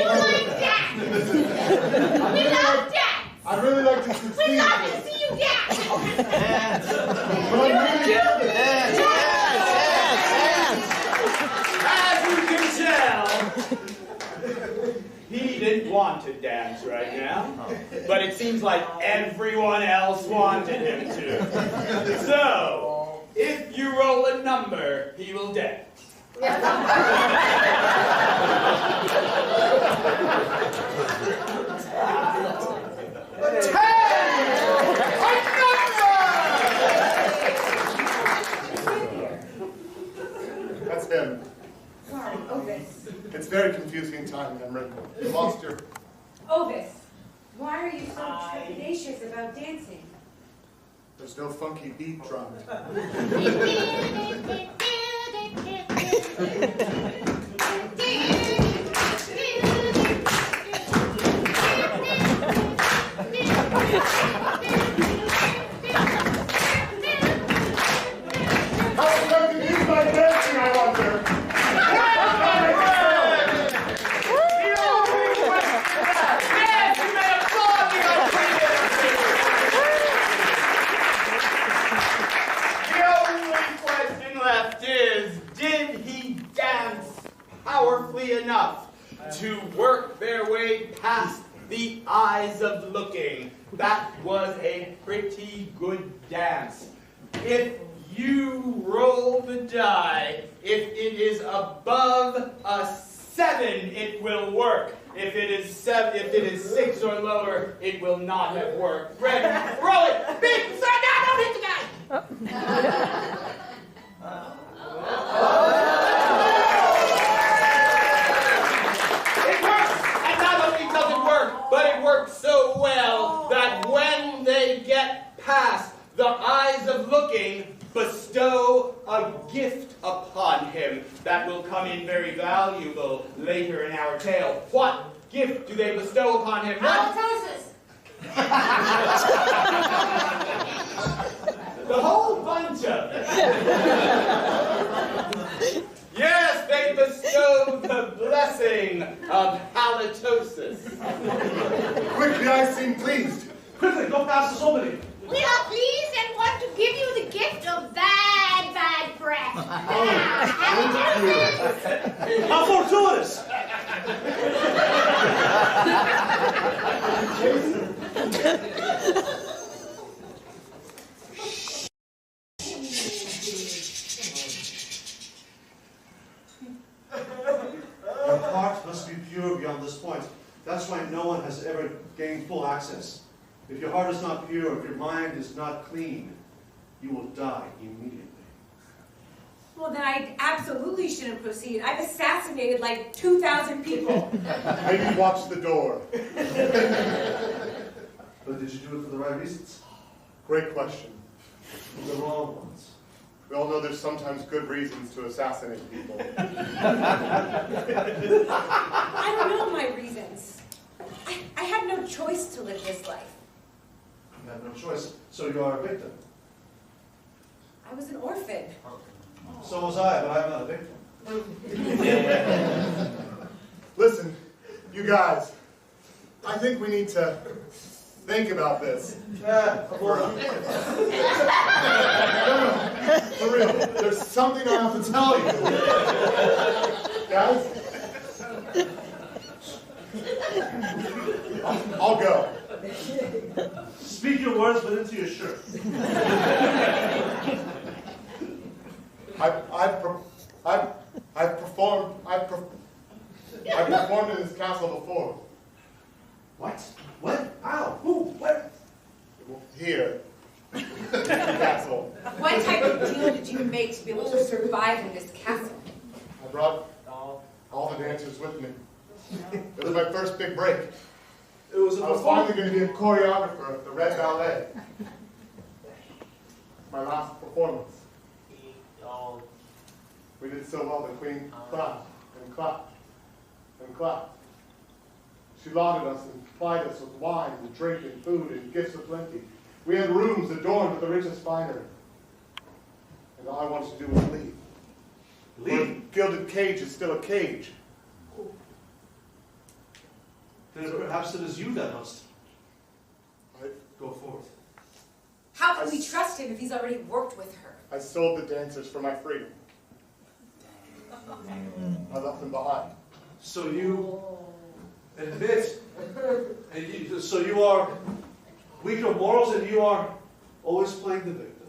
dance. We love dance. I'd really like to succeed. We love to see you dance. But I'm really As you can tell, he didn't want to dance right now, but it seems like everyone else wanted him to. So, if you roll a number, he will dance. That's him. Sorry, Ovis. It's very confusing time, Emery. You lost your... Ovis, why are you so trepidatious about dancing? There's no funky beat drum. How is that confused by dancing, I wonder? Yes, you may applaud the only question left is, did he dance powerfully enough to work their way past the eyes of looking? That was a pretty good dance. If you roll the die, if it is above a 7, it will work. If it is 6 or lower, it will not have worked. Ready? Roll it! Big! Sir, no, don't hit the guy! It works! And not only does it work, but it works so well that when they get past the eyes of looking, bestow a gift upon him that will come in very valuable later in our tale. What gift do they bestow upon him? Halitosis. The whole bunch of them. Yes, they bestow the blessing of halitosis. Quick, the eyes seem pleased. Quickly, go past this opening. We are pleased and want to give you the gift of bad breath. Halitosis. How fortuitous! Your heart must be pure beyond this point. That's why no one has ever gained full access. If your heart is not pure, if your mind is not clean, you will die immediately. Well, then I absolutely should shouldn't proceed. I've assassinated like 2,000 people. Maybe watch the door. But did you do it for the right reasons? Great question. The wrong ones. We all know there's sometimes good reasons to assassinate people. I don't know my reasons. I had no choice to live this life. You have no choice, so you are a victim. I was an orphan. So was I, but I'm not a victim. Listen, you guys, I think we need to think about this. For real, there's something I have to tell you. Guys? I'll go. Speak your words, but into your shirt. I've performed in this castle before. What? When? How? Who? Where? Here. Castle. What type of deal did you make to be able to survive in this castle? I brought all the dancers with me. It was my first big break. It was I was finally going to be a choreographer of the Red Ballet. My last performance. We did so well, the queen clapped and clapped and clapped. She lauded us and supplied us with wine and drink and food and gifts aplenty. We had rooms adorned with the richest finery. And all I wanted to do was leave. Leave? For a gilded cage is still a cage. Then perhaps it is you that must go forth. How can we trust him if he's already worked with her? I sold the dancers for my freedom. I left them behind. So you admit, so you are weak of morals and you are always playing the victim.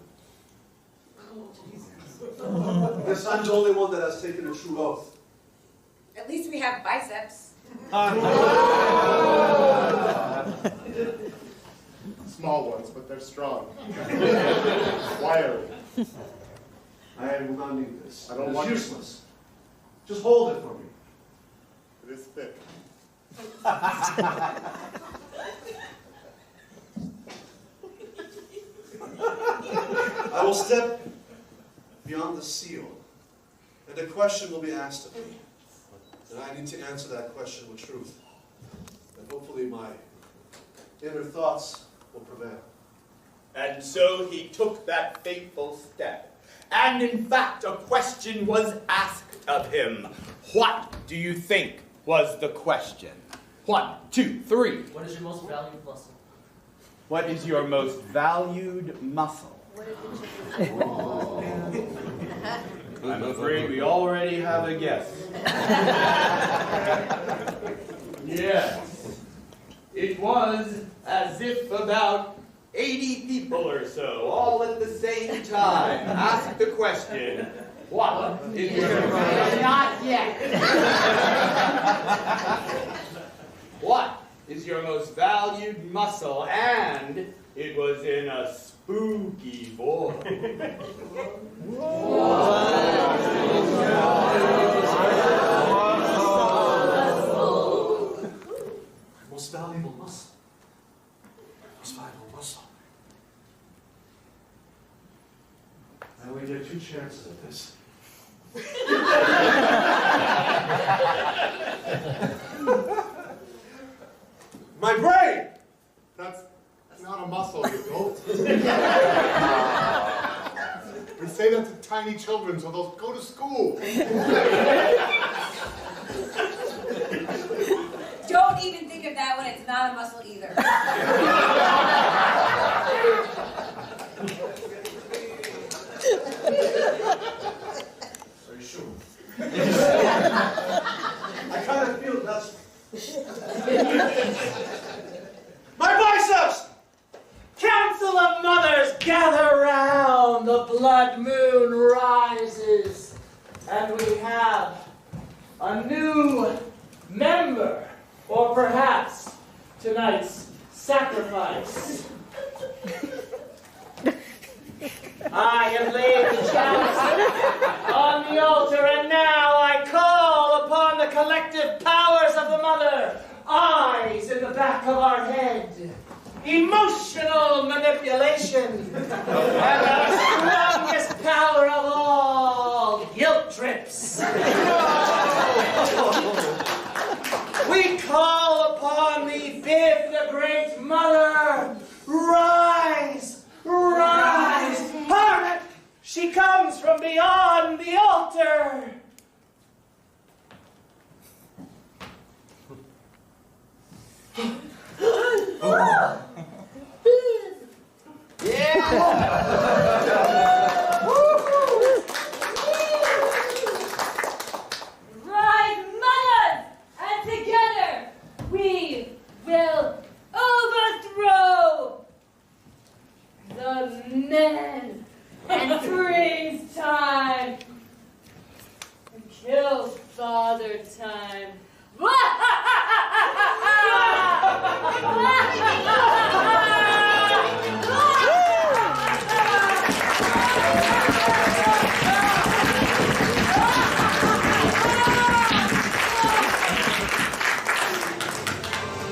Yes, I'm the only one that has taken a true oath. At least we have biceps. Small ones, but they're strong. Wiry. I will not need this. I don't It's want useless. Just hold it for me. It is thick. I will step beyond the seal, and a question will be asked of me. And I need to answer that question with truth. And hopefully my inner thoughts will prevail. And so he took that fateful step. And in fact, a question was asked of him. What do you think was the question? 1, 2, 3. What is your most valued muscle? What is your most valued muscle? I'm afraid we already have a guess. Yes. It was as if about 80 people or so, all at the same time, asked the question, what is your not yet? What is your most valued muscle? And it was in a spooky voice. Most valuable muscle. Most valuable muscle. I only get 2 chances at this. My brain! That's not a muscle, you goat. We say that to tiny children so they'll go to school. Don't even think of that when it's not a muscle either. Are you sure? I kind of feel that's... My biceps! Council of mothers, gather round. The blood moon rises, and we have a new member, or perhaps tonight's sacrifice. I have laid the chalice on the altar, and now reflective powers of the mother, eyes in the back of our head, emotional manipulation, and our strongest power of all, guilt trips. We call upon thee, Viv, the great mother. Rise, rise. Hark! She comes from beyond the altar. Rise, mothers, and together we will overthrow the men and freeze time and kill father time.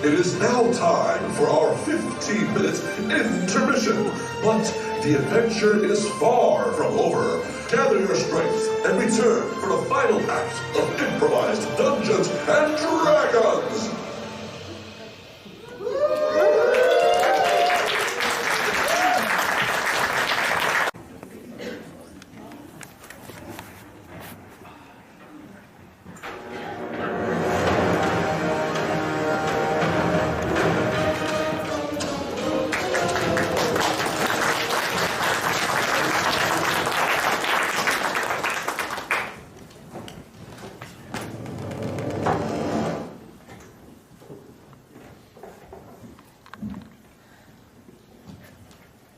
It is now time for our 15-minute intermission, but the adventure is far from over. Gather your strength and return for the final act of Improvised Dungeons and Dragons.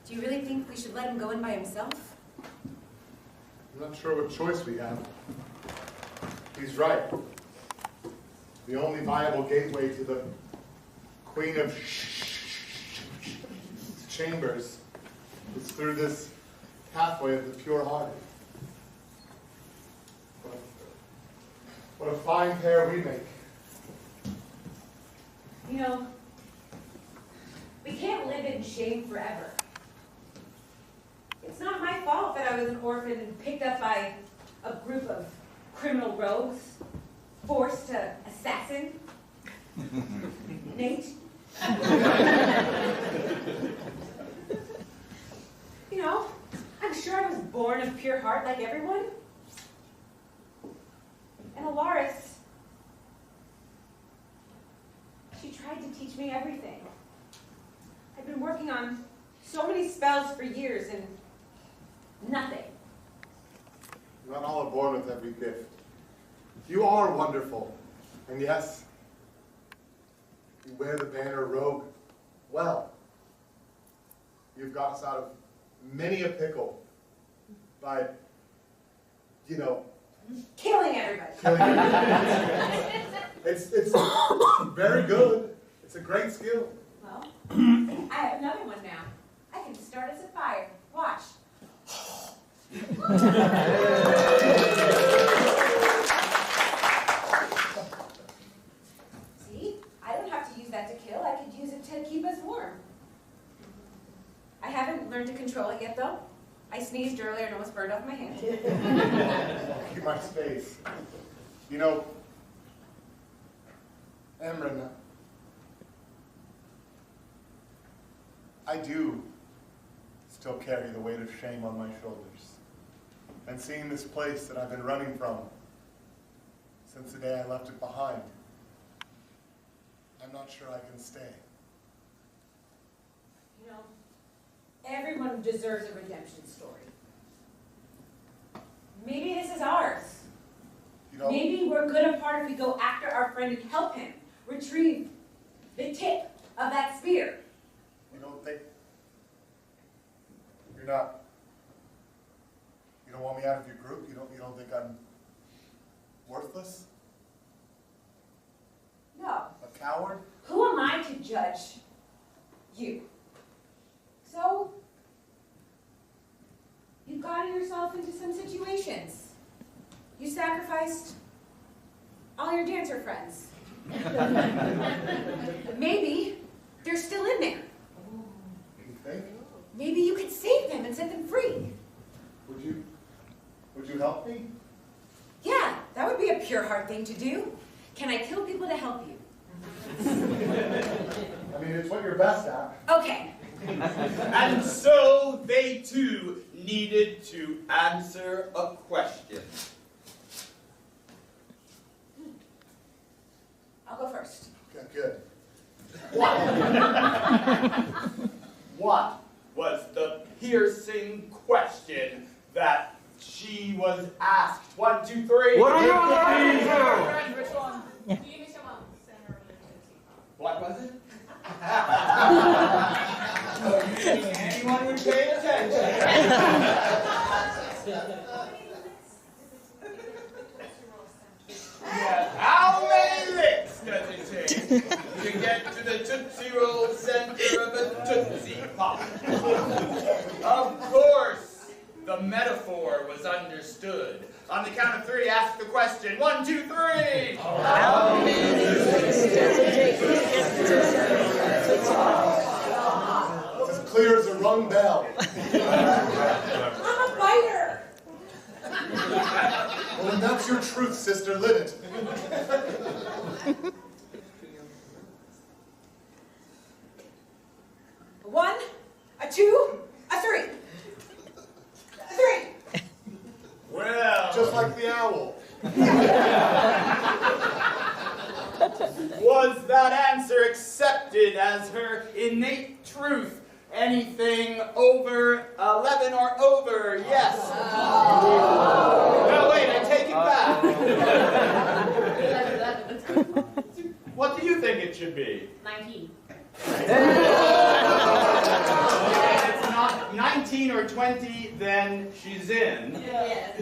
Do you really think we should let him go in by himself? I'm not sure what choice we have. He's right. The only viable gateway to the Queen of Chambers is through this pathway of the pure-hearted. What a fine pair we make. You know, we can't live in shame forever. It's not my fault that I was an orphan and picked up by a group of criminal rogues, forced to assassinate. You know, I'm sure I was born of pure heart like everyone. And Alaris, she tried to teach me everything. I've been working on so many spells for years and nothing. Not all are born with every gift. You are wonderful. And yes, you wear the banner rogue well. You've got us out of many a pickle by, you know, Killing everybody. killing everybody. It's very good. It's a great skill. Well, I have another one now. I can start us a fire. Watch. See? I don't have to use that to kill. I could use it to keep us warm. I haven't learned to control it yet, though. I sneezed earlier and almost burned off my hand. Keep my space. You know, Emran, I do still carry the weight of shame on my shoulders. And seeing this place that I've been running from since the day I left it behind, I'm not sure I can stay. You know, everyone deserves a redemption story. Maybe this is ours. You know, Maybe we're good apart if we go after our friend and help him retrieve the tip of that spear. you don't think, you don't want me out of your group? You don't think I'm worthless? No. A coward? Who am I to judge you? So, you got yourself into some situations. You sacrificed all your dancer friends. Maybe they're still in there. You think? Maybe you could save them and set them free. Would you help me? Yeah, that would be a pure heart thing to do. Can I kill people to help you? I mean, it's what you're best at. Okay. And so they too needed to answer a question. I'll go first. Okay, good. What was the piercing question that she was asked? 1, 2, 3. What are you lying Which one? What was it? Anyone would pay attention. Yes. How many licks does it take to get to the Tootsie Roll center of a Tootsie Pop? Of course, the metaphor was understood. On the count of 3, ask the question. 1, 2, 3. How many licks does it take to get to the It's as clear as a rung bell. I'm a biter. Well, then that's your truth, sister. Live it. A 1, a 2, a 3. A 3. Well, Just like the owl. was that answer accepted as her innate truth? Anything over 11 or over? Yes. No, wait, I take it back. What do you think it should be? 19. If it's not 19 or 20, then she's in. Yes.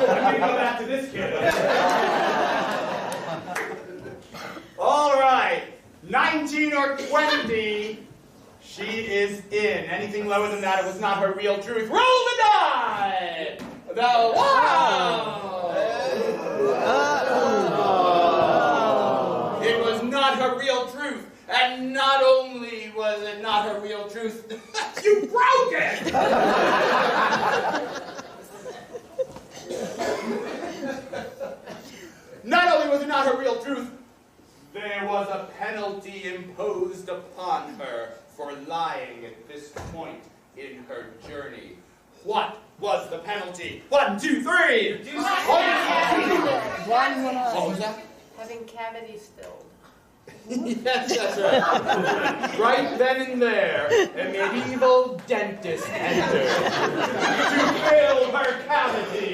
I'm going to go back to this kid. All right. 19 or 20, she is in. Anything lower than that, it was not her real truth. Roll the die! It was not her real truth. And not only was it not her real truth, you broke it! Not only was it not her real truth, there was a penalty imposed upon her for lying at this point in her journey. What was the penalty? 1, 2, 3! What was that? Having cavities filled. Yes, that's right. Right then and there, a medieval dentist entered to fill her cavity.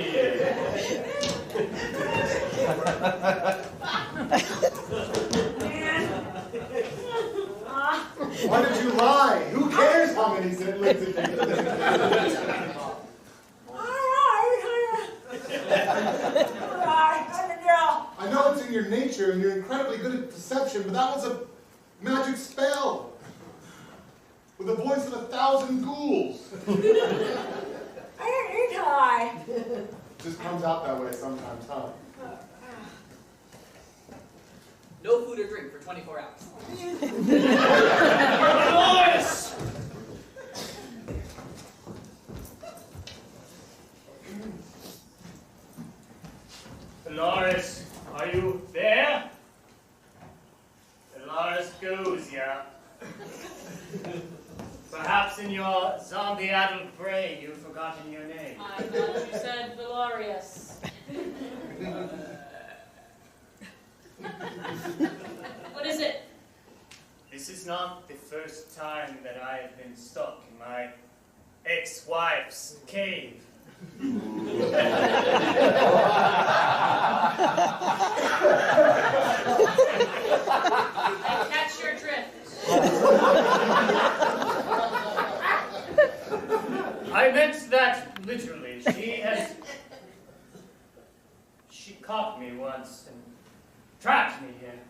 Why did you lie? Who cares how many licks it takes? I know it's in your nature and you're incredibly good at deception, but that was a magic spell. With the voice of 1,000 ghouls. I didn't lie. Just comes out that way sometimes, huh? No food or drink for 24 hours. Dolores! Dolores, are you there? Dolores goes, yeah. Perhaps in your zombie-addled brain you've forgotten your name. I thought you said Valorius. What is it? This is not the first time that I have been stuck in my ex-wife's cave. I catch your drift. I meant that literally. She caught me once and trapped me here.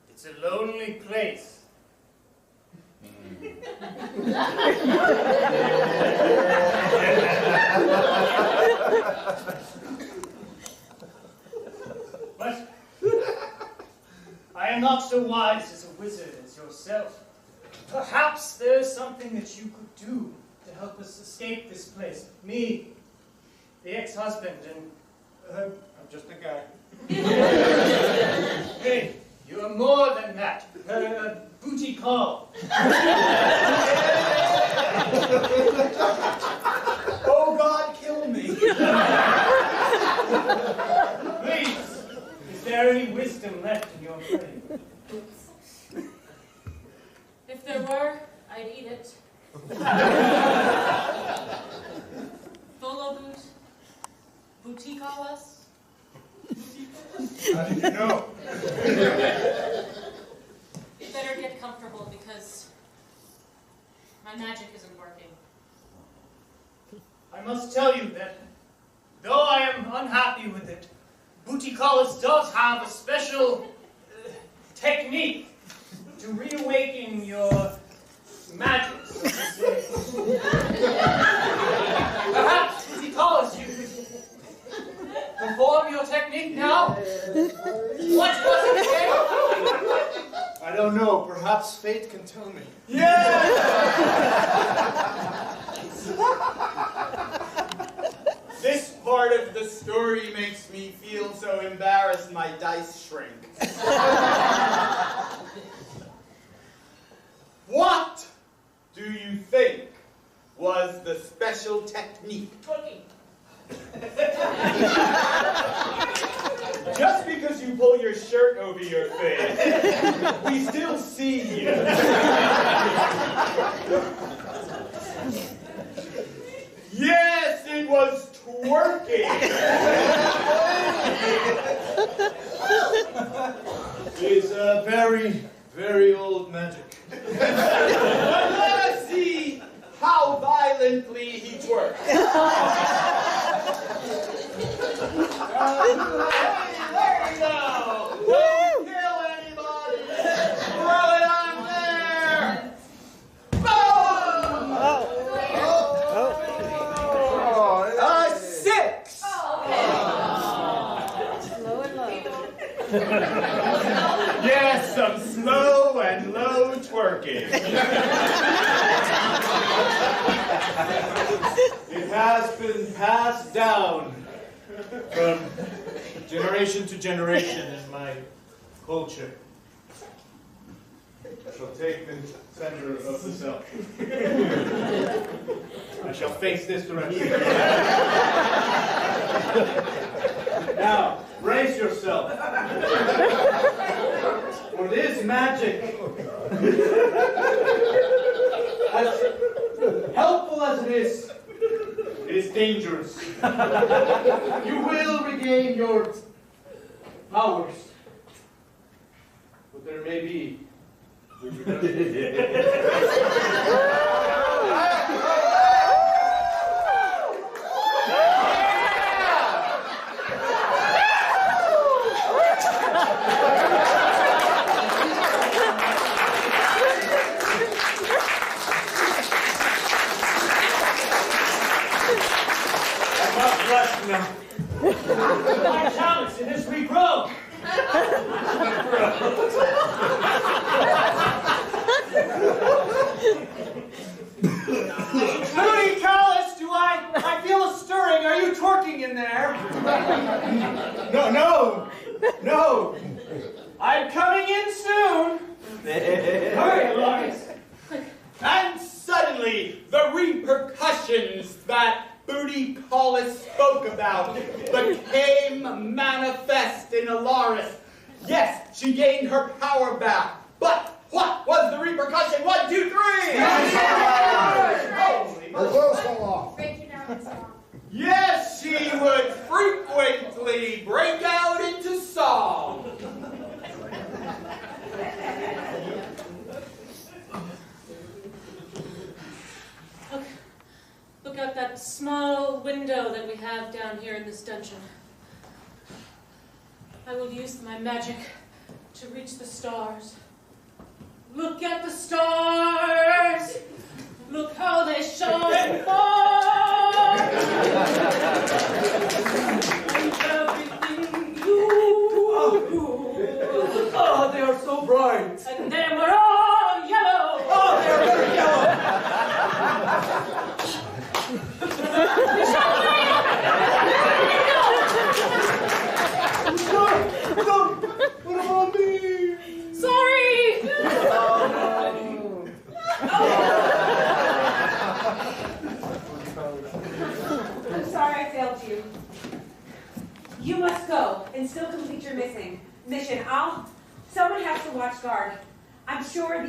It's a lonely place. not so wise as a wizard as yourself. Perhaps there's something that you could do to help us escape this place. Me, the ex-husband, and I'm just a guy. Hey, you are more than that. Booty call. Oh God, kill me. Please, is there any wisdom left in your brain? If there were, I'd eat it. Volo boot? Boutique all us? How did you know? You better get comfortable because my magic isn't working. I must tell you that, though I am unhappy with it, Bouticalis does have a special technique to reawaken your magic, so to say. Perhaps, Bouticalis, you could perform your technique now? What was it again? I don't know. Perhaps fate can tell me. Yeah! This part of the story makes me feel so embarrassed my dice shrink. What do you think was the special technique? Cooking. Just because you pull your shirt over your face, we still see you. Yes, it was twerking. It's a very, very old magic. But let us see how violently he twerks. There you go. Don't kill anybody. Throw it on there. Boom! A 6. Slow and low. Yes, some slow and low twerking. It has been passed down from generation to generation in my culture. I shall take the center of the cell. I shall face this direction. Now, brace yourself. For this magic, as helpful as it is dangerous. You will regain your powers, but there may be Now. My chalice, it has regrown. Moody chalice, I feel a stirring. Are you twerking in there? No. I'm coming in soon. Hurry, Lawrence. And suddenly, the repercussions that Booty Paulus spoke about became manifest in Alaris. Yes, she gained her power back. But what was the repercussion? 1, 2, 3! Her clothes fell off. Break it out in song. Yes, she would frequently break out into song. Look out that small window that we have down here in this dungeon. I will use my magic to reach the stars. Look at the stars! Look how they shine far! And everything you do. Oh, they are so bright. failed you. You must go and still complete your mission. Someone has to watch guard. I'm sure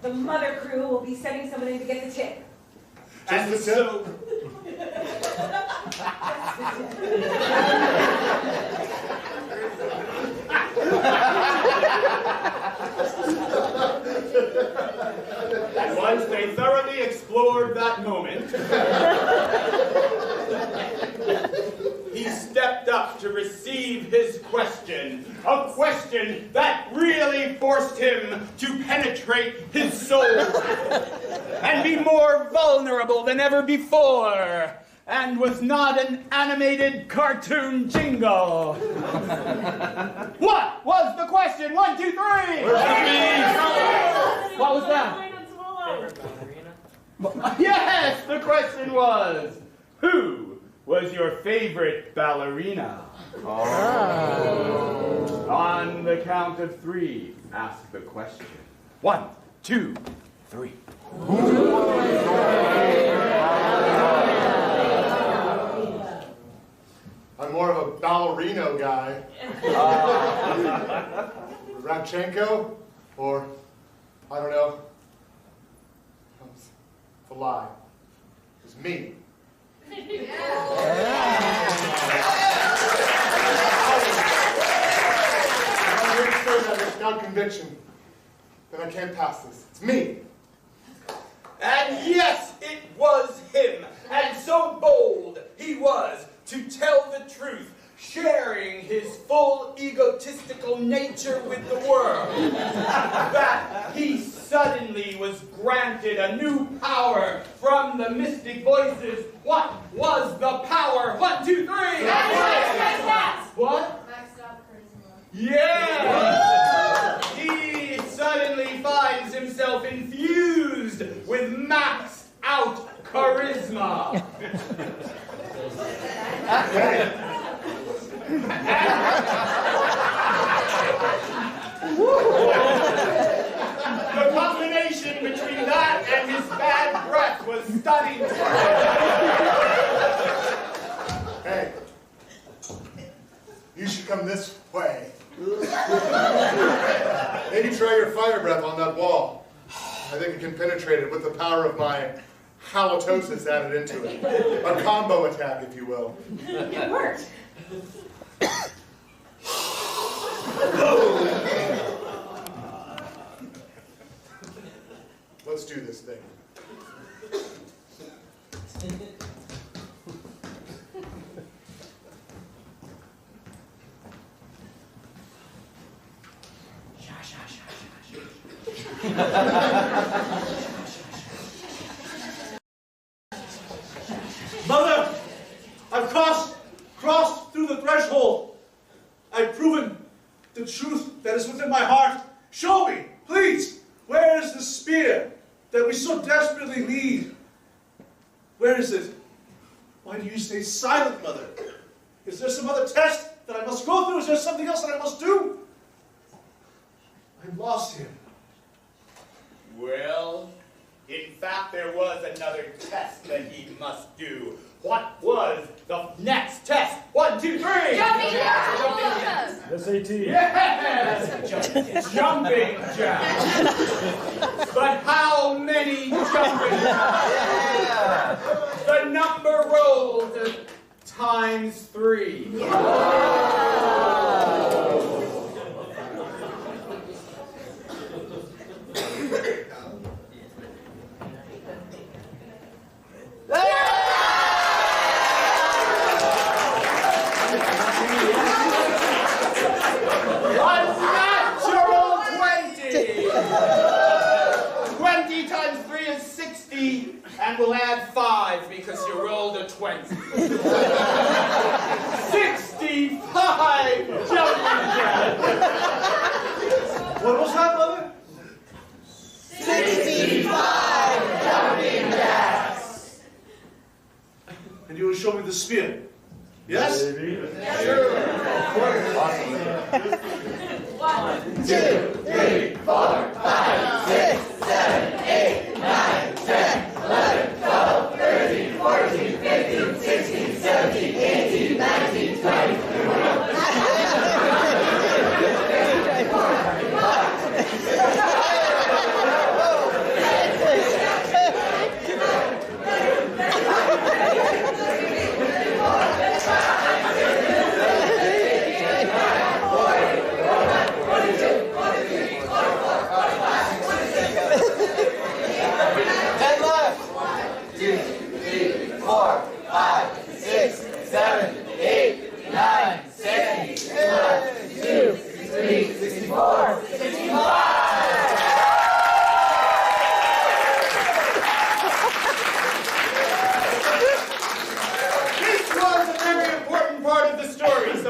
the mother crew will be sending someone in to get the tip. Just the tip? And once they thoroughly explored that moment, he stepped up to receive his question. A question that really forced him to penetrate his soul and be more vulnerable than ever before, and was not an animated cartoon jingle. What was the question? 1, 2, 3! What was that? Yes, the question was, who was your favorite ballerina? Oh. On the count of 3, ask the question. 1, 2, 3. I'm more of a ballerino guy. Radchenko? Or, I don't know. It's a lie. It's me. I'm here to say that without conviction that I can't pass this. It's me. And yes, it was him. And so bold he was to tell the truth, sharing his full egotistical nature with the world, that he suddenly was granted a new power from the mystic voices. What was the power? 1, 2, 3! What? Yeah! He suddenly finds himself infused with maxed out charisma. The combination between that and his bad breath was stunning. Hey, you should come this way. Maybe try your fire breath on that wall. I think it can penetrate it with the power of my halitosis added into it. A combo attack, if you will. It worked. Let's do this thing. Mother, I've crossed through the threshold. I've proven the truth that is within my heart. Show me, please, where is the spear that we so desperately need? Where is it? Why do you stay silent, Mother? Is there some other test that I must go through? Is there something else that I must do? I'm lost here. Well, in fact, there was another test that he must do. What was the next test? 1, 2, 3! Jumping jack! SAT. Yes! Jumping jack. But how many jumping jacks? The number rolled times 3. And we'll add 5 because you rolled a 20. 65 jumping jacks. What was that, Mother? 65 jumping jacks. And you will show me the spear. Yes? Sure. 1, 2, 3, 4, 5, 6, 7, 8, 9, 10, 11, 12, 13, 14, 15, 16, 17,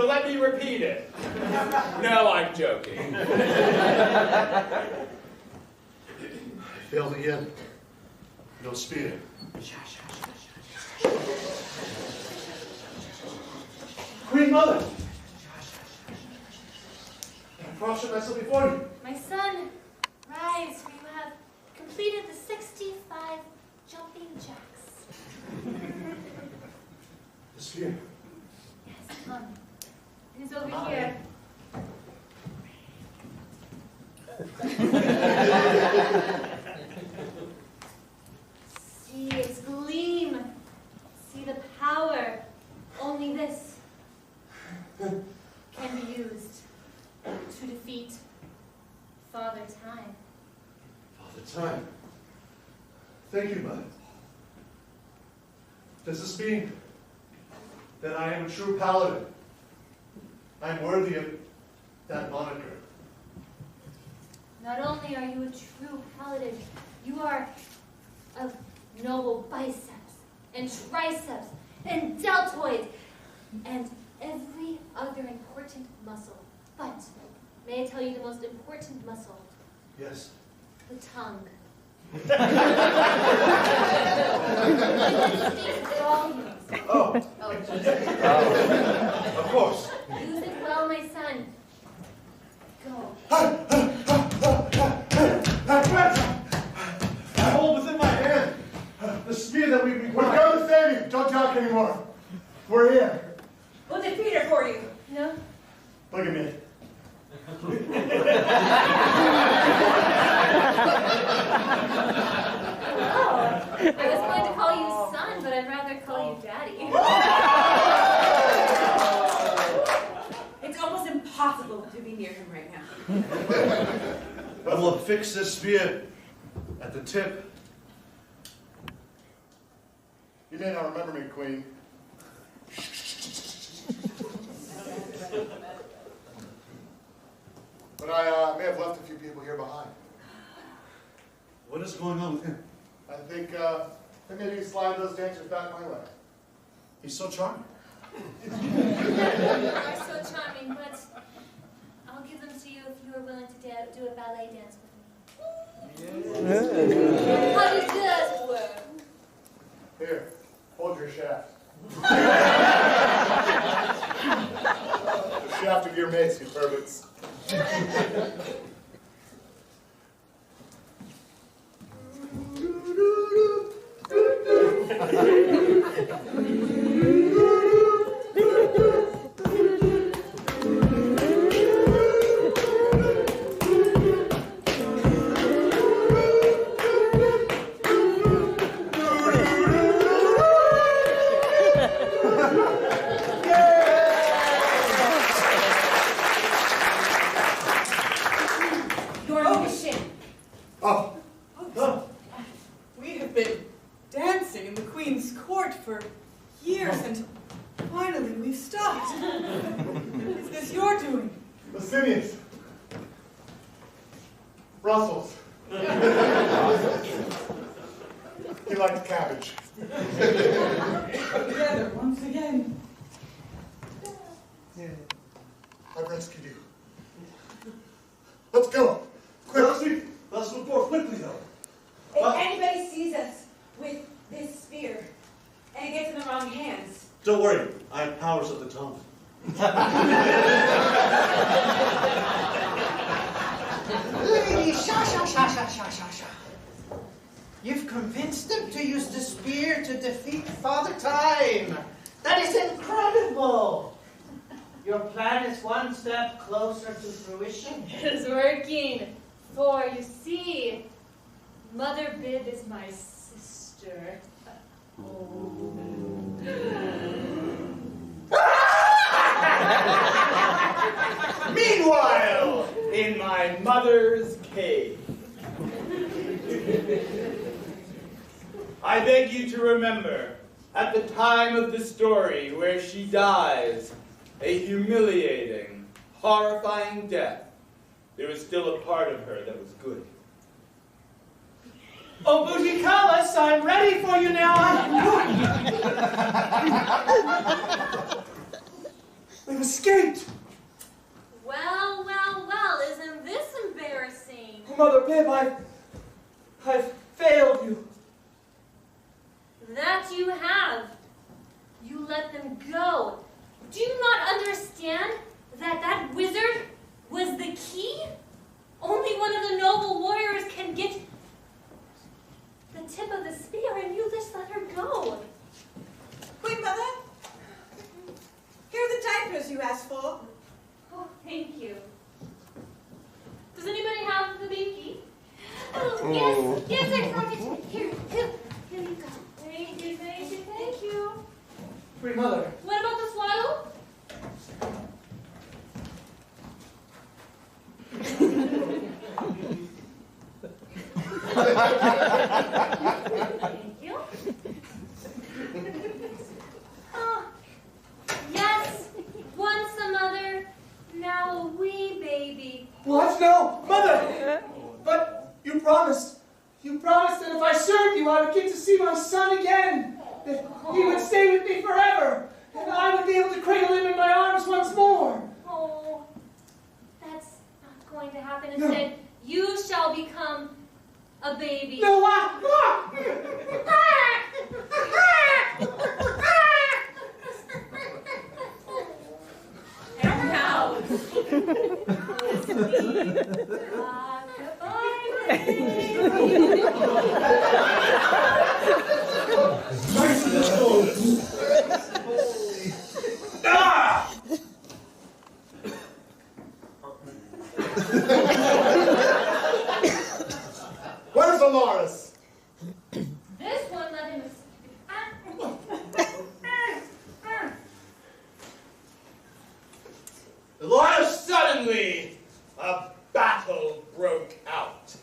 so let me repeat it. No, I'm joking. Failed again. No spear. Queen Mother! I prostrate myself before you. My son, rise, for you have completed the 65 jumping jacks. The spear. Yes, come. It is over here. See its gleam. See the power. Only this can be used to defeat Father Time. Father Time. Thank you, Mother. Does this mean that I am a true paladin? I'm worthy of that moniker. Not only are you a true paladin, you are of noble biceps and triceps and deltoids and every other important muscle. But may I tell you the most important muscle? Yes. The tongue. Oh. Of course. Use it well, my son. Go. I hold within my hand the spear that we've We're going to save you. Don't talk anymore. We're here. We'll defeat her for you. No? Look at me. Oh, I was going to call you son, but I'd rather call you daddy. It's almost impossible to be near him right now. I will fix this spear at the tip. You may not remember me, Queen. But I may have left a few people here behind. What is going on with him? I think maybe you slide those dancers back my way. He's so charming. You are so charming, but I'll give them to you if you are willing to do a ballet dance with me. How does that work? Here, hold your shaft. The shaft of your mace, you perverts. We have been dancing in the Queen's court for years, and finally we've stopped. Is this your doing? Lascivious. Brussels. He liked cabbage. Together once again. I've rescued you. Let's go. Quick. Let's move forward quickly, though. If anybody sees us with this spear and it gets in the wrong hands, Don't worry, I have powers of the tongue. Lady, sha. You've convinced them to use the spear to defeat Father Time. That is incredible. Your plan is one step closer to fruition. It is working. For you see, Mother Bib is my sister. Meanwhile, in my mother's cave, I beg you to remember, at the time of the story where she dies, a humiliating, horrifying death, there was still a part of her that was good. Oh, Booty Cullis, I'm ready for you now. They've escaped! Well, well, well, isn't this embarrassing? Oh, Mother Pip, I've failed you. That you have. You let them go. Do you not understand that that wizard was the key? Only one of the noble warriors can get the tip of the spear, and you just let her go. Queen Mother, here are the diapers you asked for. Oh, thank you. Does anybody have the baby key? Oh, yes, I found it. Here you go. Thank you, thank you, thank you. Queen Mother. What about the swallow? Thank you. Oh, yes, once a mother, now a wee baby. What? No! Mother! But you promised that if I served you, I would get to see my son again. That he would stay with me forever. And I would be able to cradle him in my arms once more. Oh, that's not going to happen. Instead, you shall become a baby. No, And now, Where's Dolores? this one let him escape. Suddenly, a battle broke out.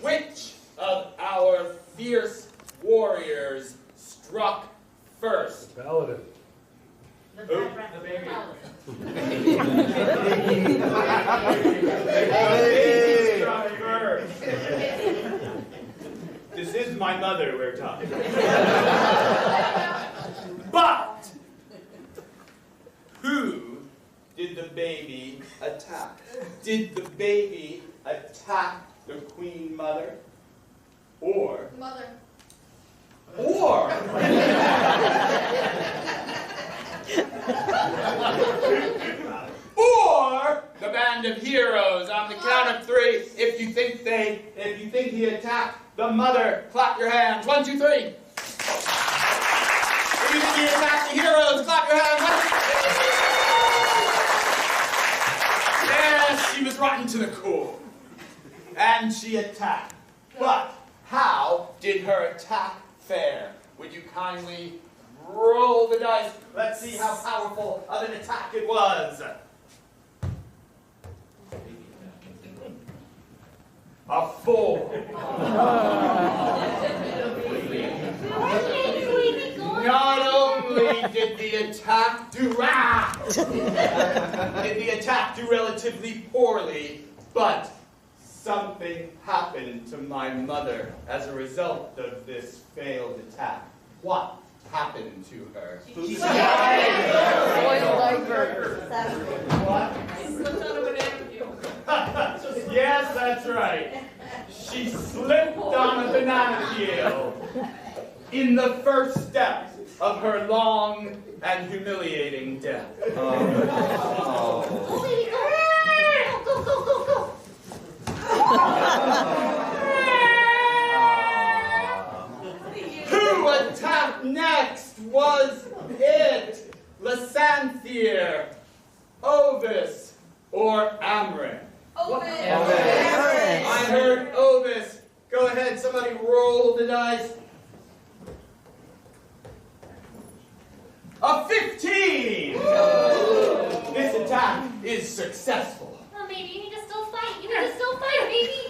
Which of our fierce warriors struck first? Paladin. The baby. Struck first. This is my mother we're talking about. But who did the baby attack? Did the baby attack the Queen Mother? Or Mother. Or the band of heroes. On the count of 3, if you think he attacked the mother, clap your hands. 1, 2, 3. If you think he attacked the heroes, clap your hands. 1, 2, 3. Yes, she was rotten to the core. And she attacked. But how did her attack fare? Would you kindly roll the dice? Let's see how powerful of an attack it was. A 4. Not only did the attack do relatively poorly, but something happened to my mother as a result of this failed attack. What happened to her? She died. What? Yes, that's right. She slipped on a banana peel in the first step of her long and humiliating death. Oh, baby, go! Go! Who attacked next? Was it Lysanthier, Ovis, or Amrin? Ovis. I heard Ovis. Go ahead, somebody roll the dice. A 15! This attack is successful. Oh, baby, you need to still fight. You need to still fight, baby.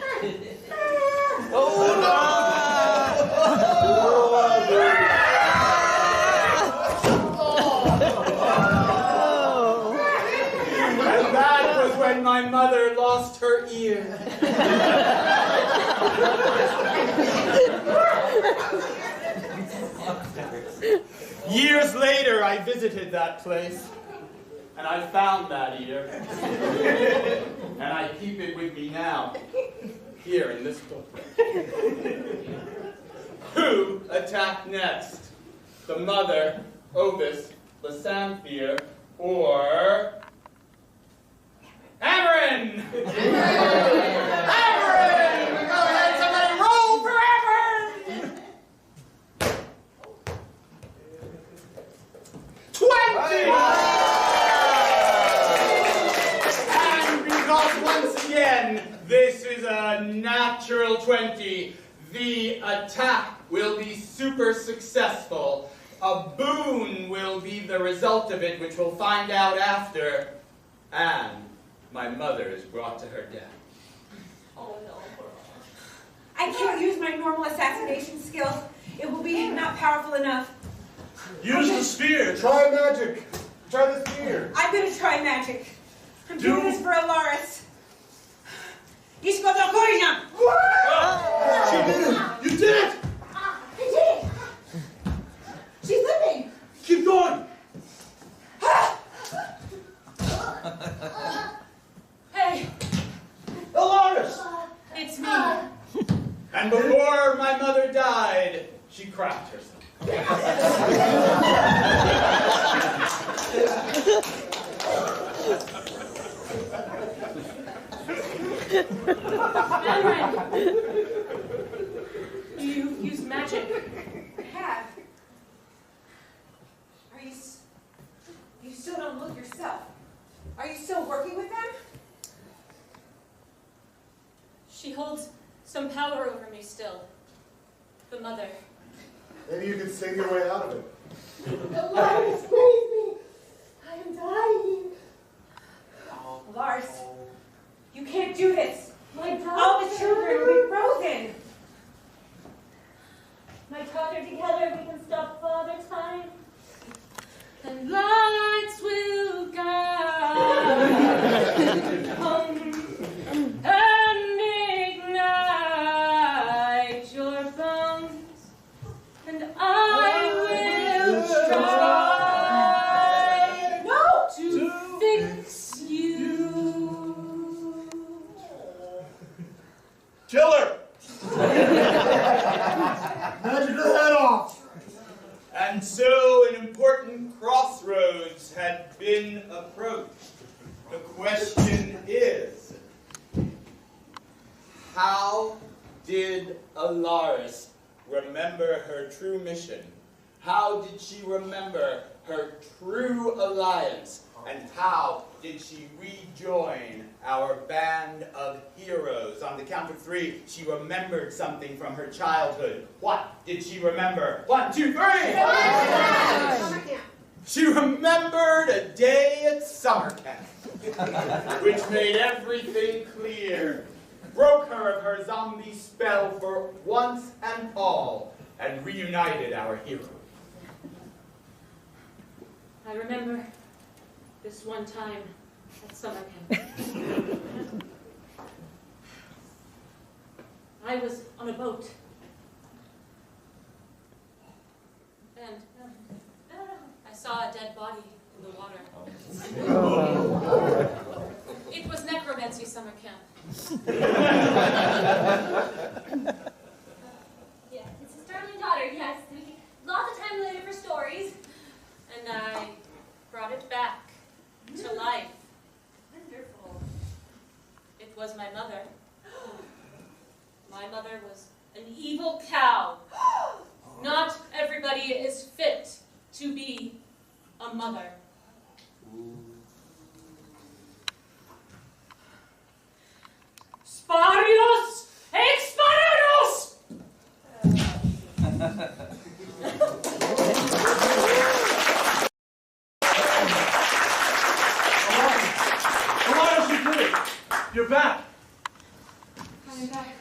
And that was when my mother lost her ear. Years later, I visited that place, and I found that ear. And I keep it with me now, here in this book. Who attacked next? The mother, Ovis, Lysanthia, or Amarin? Amarin! Go ahead, somebody roll for Amarin! 20! And because once again, this is a natural 20, the attack will be super successful. A boon will be the result of it, which we'll find out after. And my mother is brought to her death. Oh no. I can't use my normal assassination skills. It will be not powerful enough. Use the spear. Try magic. Try the spear. I'm going to try magic. I'm doing this for Alaris. Cloak of Charisma! She did it! You did it! I did it! She's living! Keep going! Hey, Alaris! it's me. And before my mother died, she crapped herself. Amarin, you've used magic. I have. You still don't look yourself. Are you still working with them? She holds some power over me still. The mother. Maybe you can sing your way out of it. Alaris, save me! I am dying. Alaris, you can't do this. My daughter. All the children will be frozen. My daughter, together we can stop Father Time. And lights will guide. Come and ignite your bones. And I will try to fix you. Kill her! Magic her head off! And so an important crossroads had been approached. The question is, how did Alaris remember her true mission? How did she remember her true alliance? And how did she rejoin our band of heroes? On the count of 3, she remembered something from her childhood. What did she remember? 1, 2, 3! She remembered a day at summer camp, which made everything clear, broke her of her zombie spell for once and all, and reunited our hero. I remember this one time at summer camp. I was on a boat. And I saw a dead body in the water. It was Necromancer summer camp. Yeah, it's his darling daughter, yes. Lots of time later for stories. And I brought it back to life. Wonderful. It was my mother. My mother was an evil cow. Not everybody is fit to be a mother. Sparius exparius! You're back. I'm back.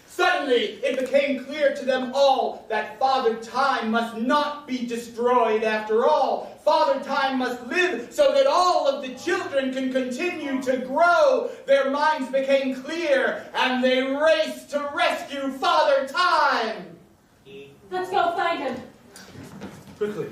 Suddenly, it became clear to them all that Father Time must not be destroyed after all. Father Time must live so that all of the children can continue to grow. Their minds became clear, and they raced to rescue Father Time. Let's go find him. Quickly.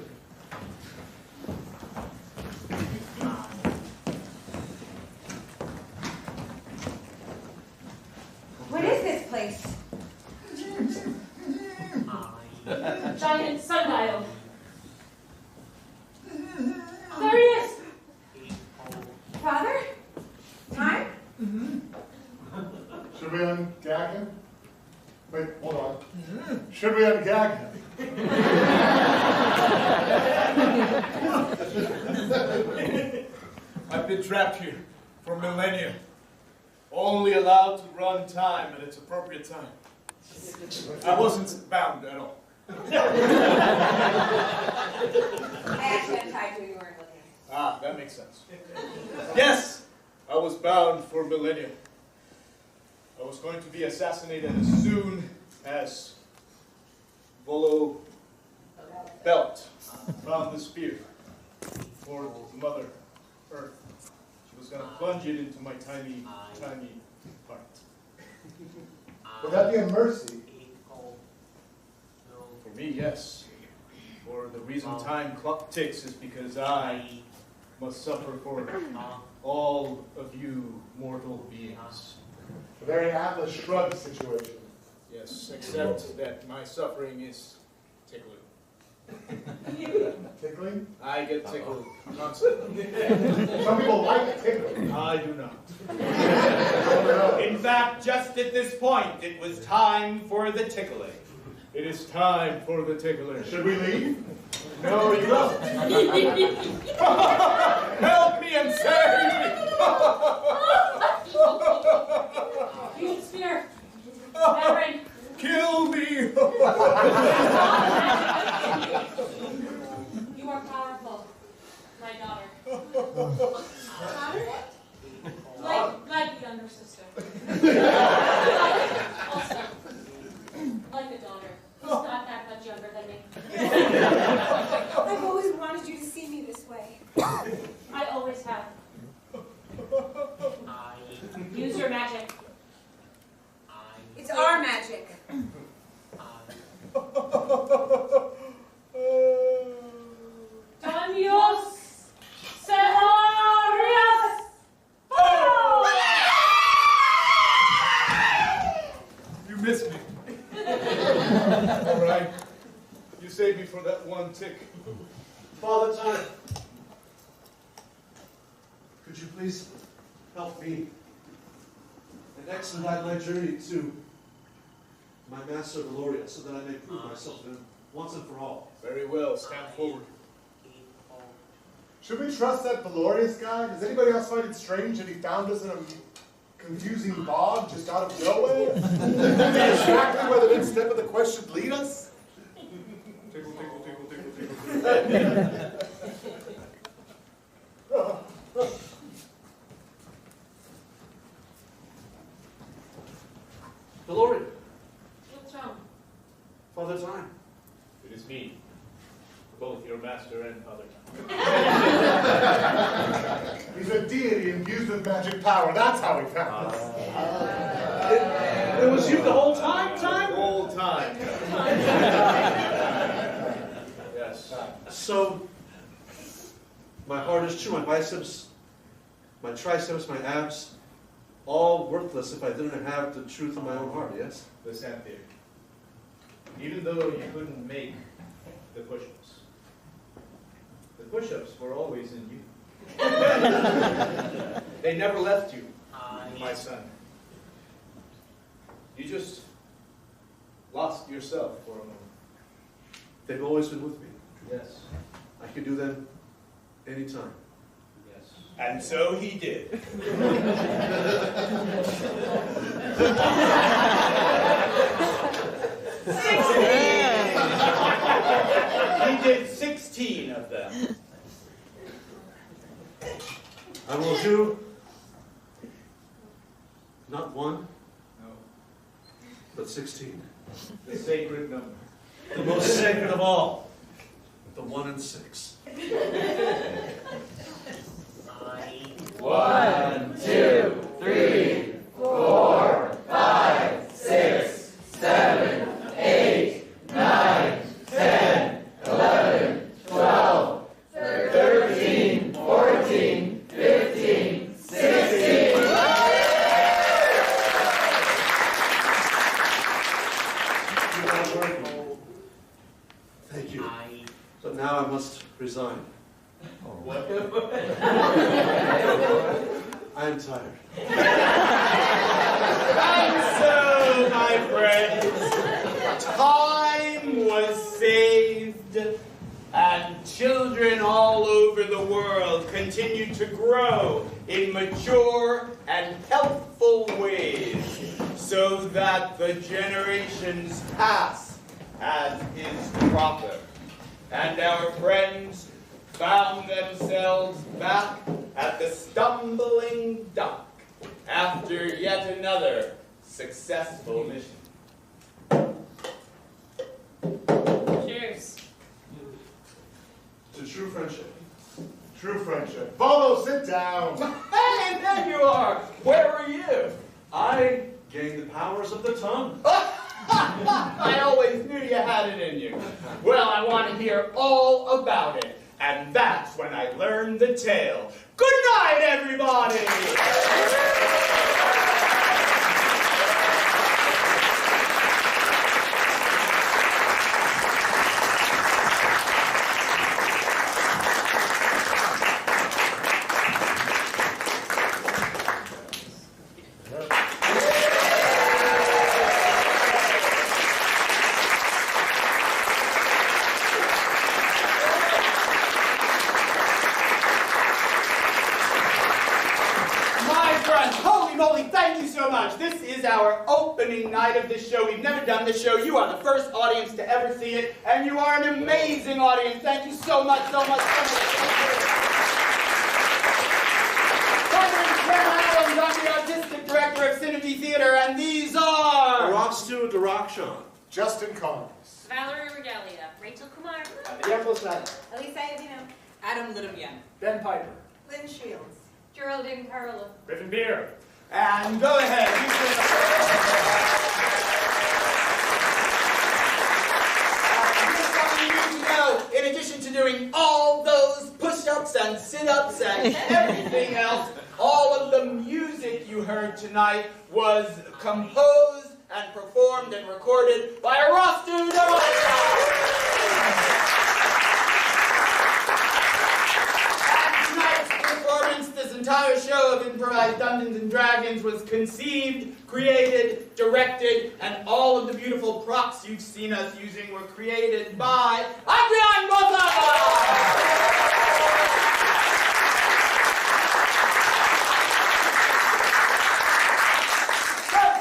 Gag him? Wait, hold on. Should we ungag him? I've been trapped here for millennia, only allowed to run time at its appropriate time. I wasn't bound at all. I actually untied you. You weren't looking. Ah, that makes sense. Yes, I was bound for millennia. I was going to be assassinated as soon as Volo Belt found the spear for Mother Earth. She was going to plunge it into my tiny, tiny heart. Would that be a mercy? For me, yes. For the reason time clock ticks is because I must suffer for all of you mortal beings. A very Atlas Shrugged situation. Yes, except that my suffering is tickling. Tickling? I get tickled constantly. Some people like tickling. I do not. In fact, just at this point, it was time for the tickling. It is time for the tickling. Should we leave? No, you don't. Help me and save me! Use the spear. Valerie. Kill me! You are powerful, my daughter. Like the younger sister. Also, like a daughter who's not that much younger than me. I've always wanted you to see me this way. I always have. Use your magic. It's our magic. Danios Celarius! You missed me. All right. You saved me for that one tick. Father Time, could you please help me and expedite my journey to my master Valoria so that I may prove myself to him once and for all? Very well. Stand forward. Should we trust that Valorius guy? Does anybody else find it strange that he found us in a confusing bog just out of nowhere? Exactly where the next step of the quest should lead us? Tickle, tickle, tickle, tickle, tickle. Valoria, What's wrong? Father Time. It is me, both your master and other. He's a deity imbued with magic power. That's how he found us. It was you the whole time, Time? The whole time. Yes. So, my heart is true, my biceps, my triceps, my abs, all worthless if I didn't have the truth in my own heart, yes? Listen there. Even though you couldn't make the push-ups, the push-ups were always in you. They never left you, my son. You just lost yourself for a moment. They've always been with me. Yes. I could do them anytime. Yes. And so he did. He did 16 of them. I will do not one, No. but 16. The sacred number. The most sacred of all, the 1 and 6. 1, 2, 3, 4, 5, 6, 7, 8, 9, 10, 11, 12, 13, 14, 15, 16. Thank you. But now I must resign. What? I am tired. And so my friends, time was saved, and children all over the world continue to grow in mature and healthful ways, so that the generations pass as is proper. And our friends found themselves back at the Stumbling Duck after yet another successful mission. Cheers. To true friendship. True friendship. Volo, sit down. Hey, there you are! Where were you? I gained the powers of the tongue. I always knew you had it in you. Well, I want to hear all about it. And that's when I learned the tale. Good night, everybody! This is our opening night of this show. We've never done this show. You are the first audience to ever see it, and you are an amazing audience. Thank you so much, so much, so much. My name is Ken Adams. I'm the artistic director of Synergy Theater, and these are... Rock Stewart, the Rock Sean. Justin Connors. Valerie Regalia. Rachel Kumar. Elisa Avino. Adam Littlemian. Ben Piper. Lynn Shields. Geraldine Perilous. Griffin Beer. And go ahead. In addition to doing all those push-ups and sit-ups and everything else, all of the music you heard tonight was composed and performed and recorded by a roster This entire show of Improvised Dungeons and Dragons was conceived, created, directed, and all of the beautiful props you've seen us using were created by Adrian Boza!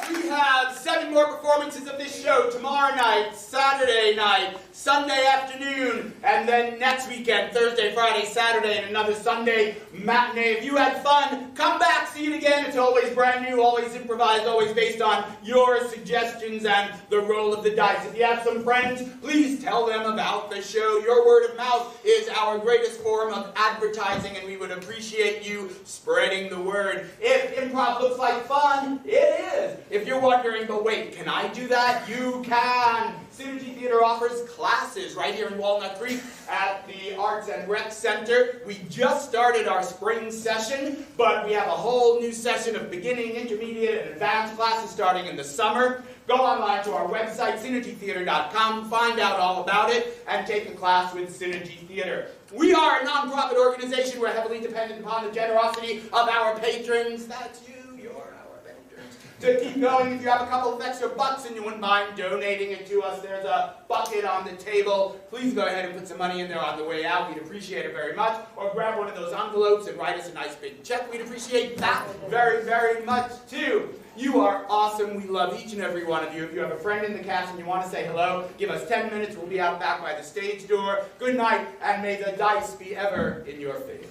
We have 7 more performances of this show tomorrow night, Saturday night, Sunday afternoon, and then next weekend, Thursday, Friday, Saturday, and another Sunday matinee. If you had fun, come back, see it again. It's always brand new, always improvised, always based on your suggestions and the roll of the dice. If you have some friends, please tell them about the show. Your word of mouth is our greatest form of advertising, and we would appreciate you spreading the word. If improv looks like fun, it is. If you're wondering, but wait, can I do that? You can. Synergy Theater offers classes right here in Walnut Creek at the Arts and Rec Center. We just started our spring session, but we have a whole new session of beginning, intermediate, and advanced classes starting in the summer. Go online to our website, synergytheater.com, find out all about it, and take a class with Synergy Theater. We are a nonprofit organization. We're heavily dependent upon the generosity of our patrons. That's you. To keep going, if you have a couple of extra bucks and you wouldn't mind donating it to us, there's a bucket on the table. Please go ahead and put some money in there on the way out. We'd appreciate it very much. Or grab one of those envelopes and write us a nice big check. We'd appreciate that very, very much too. You are awesome. We love each and every one of you. If you have a friend in the cast and you want to say hello, give us 10 minutes. We'll be out back by the stage door. Good night, and may the dice be ever in your favor.